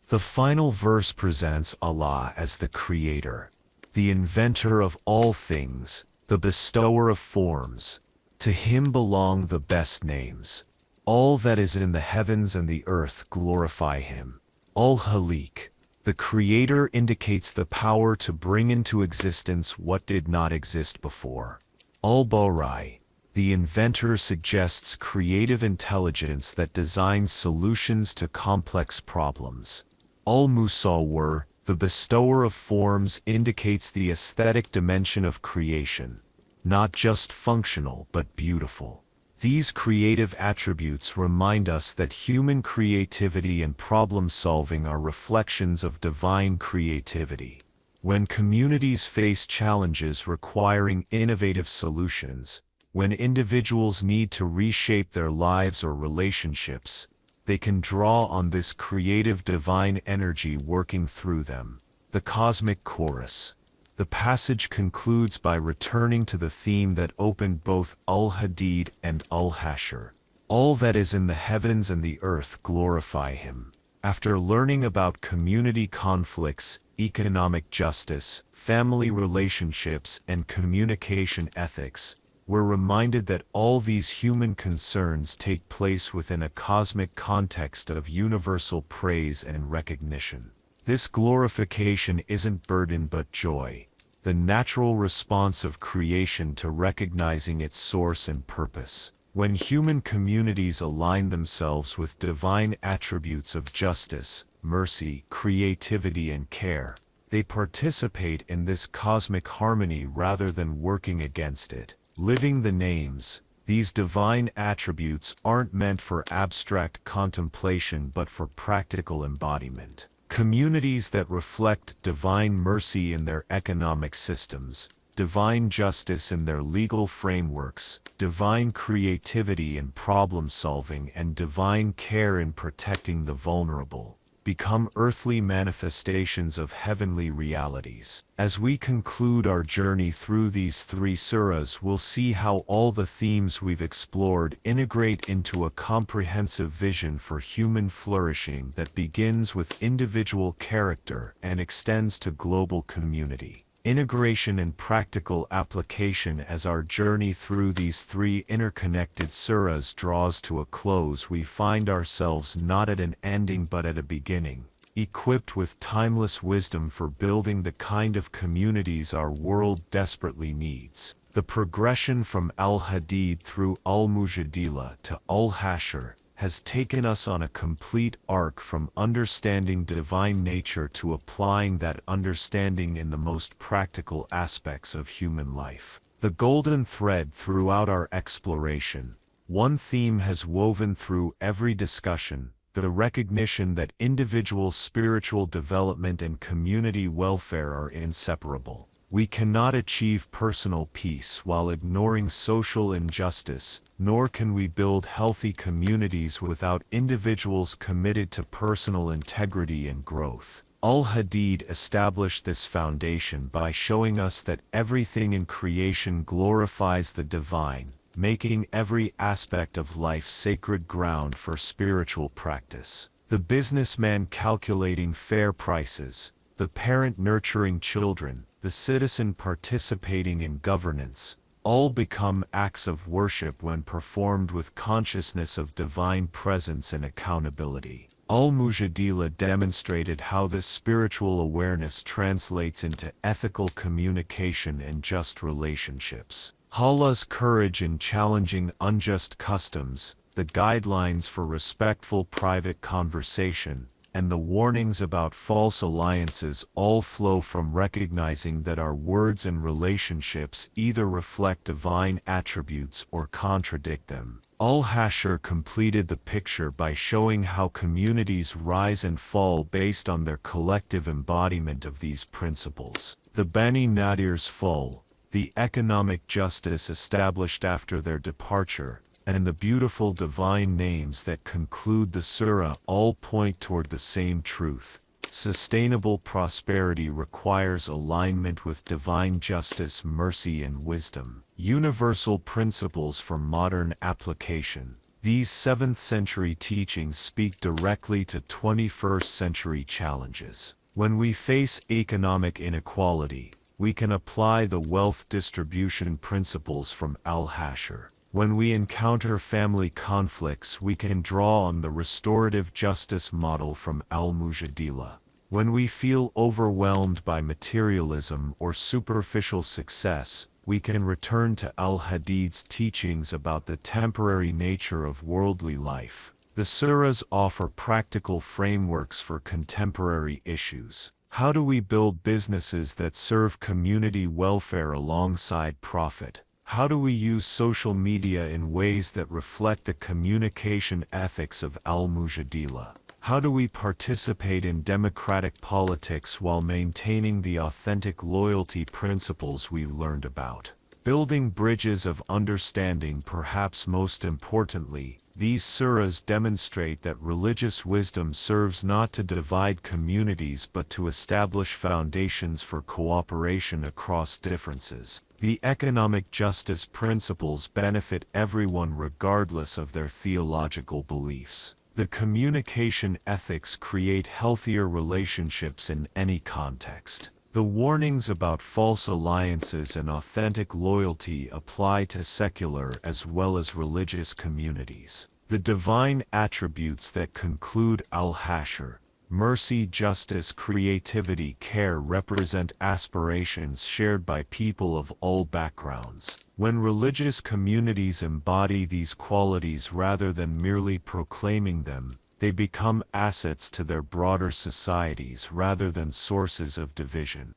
[SPEAKER 1] The final verse presents Allah as the Creator, the inventor of all things, the bestower of forms. To Him belong the best names. All that is in the heavens and the earth glorify Him. Al-Khaliq, the Creator, indicates the power to bring into existence what did not exist before. Al-Bari, the inventor, suggests creative intelligence that designs solutions to complex problems. Al-Musawwir, the bestower of forms, indicates the aesthetic dimension of creation, not just functional but beautiful. These creative attributes remind us that human creativity and problem-solving are reflections of divine creativity. When communities face challenges requiring innovative solutions, when individuals need to reshape their lives or relationships, they can draw on this creative divine energy working through them. The Cosmic Chorus. The passage concludes by returning to the theme that opened both Al-Hadid and Al-Hashr. All that is in the heavens and the earth glorify Him. After learning about community conflicts, economic justice, family relationships, and communication ethics, we're reminded that all these human concerns take place within a cosmic context of universal praise and recognition. This glorification isn't burden but joy, the natural response of creation to recognizing its source and purpose. When human communities align themselves with divine attributes of justice, mercy, creativity, and care, they participate in this cosmic harmony rather than working against it. Living the names, these divine attributes aren't meant for abstract contemplation but for practical embodiment. Communities that reflect divine mercy in their economic systems, divine justice in their legal frameworks, divine creativity in problem-solving, and divine care in protecting the vulnerable, become earthly manifestations of heavenly realities. As we conclude our journey through these three surahs, we'll see how all the themes we've explored integrate into a comprehensive vision for human flourishing that begins with individual character and extends to global community. Integration and practical application. As our journey through these three interconnected surahs draws to a close, we find ourselves not at an ending but at a beginning, equipped with timeless wisdom for building the kind of communities our world desperately needs. The progression from Al-Hadid through Al-Mujadilah to Al-Hashr has taken us on a complete arc from understanding divine nature to applying that understanding in the most practical aspects of human life. The golden thread throughout our exploration, one theme has woven through every discussion: the recognition that individual spiritual development and community welfare are inseparable. We cannot achieve personal peace while ignoring social injustice, nor can we build healthy communities without individuals committed to personal integrity and growth. Al-Hadid established this foundation by showing us that everything in creation glorifies the divine, making every aspect of life sacred ground for spiritual practice. The businessman calculating fair prices, the parent nurturing children, the citizen participating in governance, all become acts of worship when performed with consciousness of divine presence and accountability. Al-Mujadilah demonstrated how this spiritual awareness translates into ethical communication and just relationships. Allah's courage in challenging unjust customs, the guidelines for respectful private conversation, and the warnings about false alliances all flow from recognizing that our words and relationships either reflect divine attributes or contradict them. Al-Hashr completed the picture by showing how communities rise and fall based on their collective embodiment of these principles. The Bani Nadir's fall, the economic justice established after their departure, and the beautiful divine names that conclude the surah all point toward the same truth. Sustainable prosperity requires alignment with divine justice, mercy, and wisdom, universal principles for modern application. These 7th century teachings speak directly to 21st century challenges. When we face economic inequality, we can apply the wealth distribution principles from Al-Hashr. When we encounter family conflicts, we can draw on the restorative justice model from Al-Mujadilah. When we feel overwhelmed by materialism or superficial success, we can return to Al-Hadid's teachings about the temporary nature of worldly life. The surahs offer practical frameworks for contemporary issues. How do we build businesses that serve community welfare alongside profit? How do we use social media in ways that reflect the communication ethics of Al-Mujadilah? How do we participate in democratic politics while maintaining the authentic loyalty principles we learned about? Building bridges of understanding. Perhaps most importantly, these surahs demonstrate that religious wisdom serves not to divide communities but to establish foundations for cooperation across differences. The economic justice principles benefit everyone regardless of their theological beliefs. The communication ethics create healthier relationships in any context. The warnings about false alliances and authentic loyalty apply to secular as well as religious communities. The divine attributes that conclude Al-Hashr, mercy, justice, creativity, care, represent aspirations shared by people of all backgrounds. When religious communities embody these qualities rather than merely proclaiming them, they become assets to their broader societies rather than sources of division.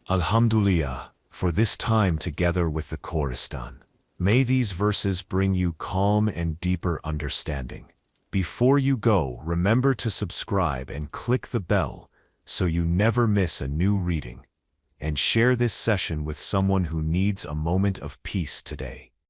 [SPEAKER 1] Alhamdulillah, for this time together with the Qur'an. May these verses bring you calm and deeper understanding. Before you go, remember to subscribe and click the bell so you never miss a new reading. And share this session with someone who needs a moment of peace today.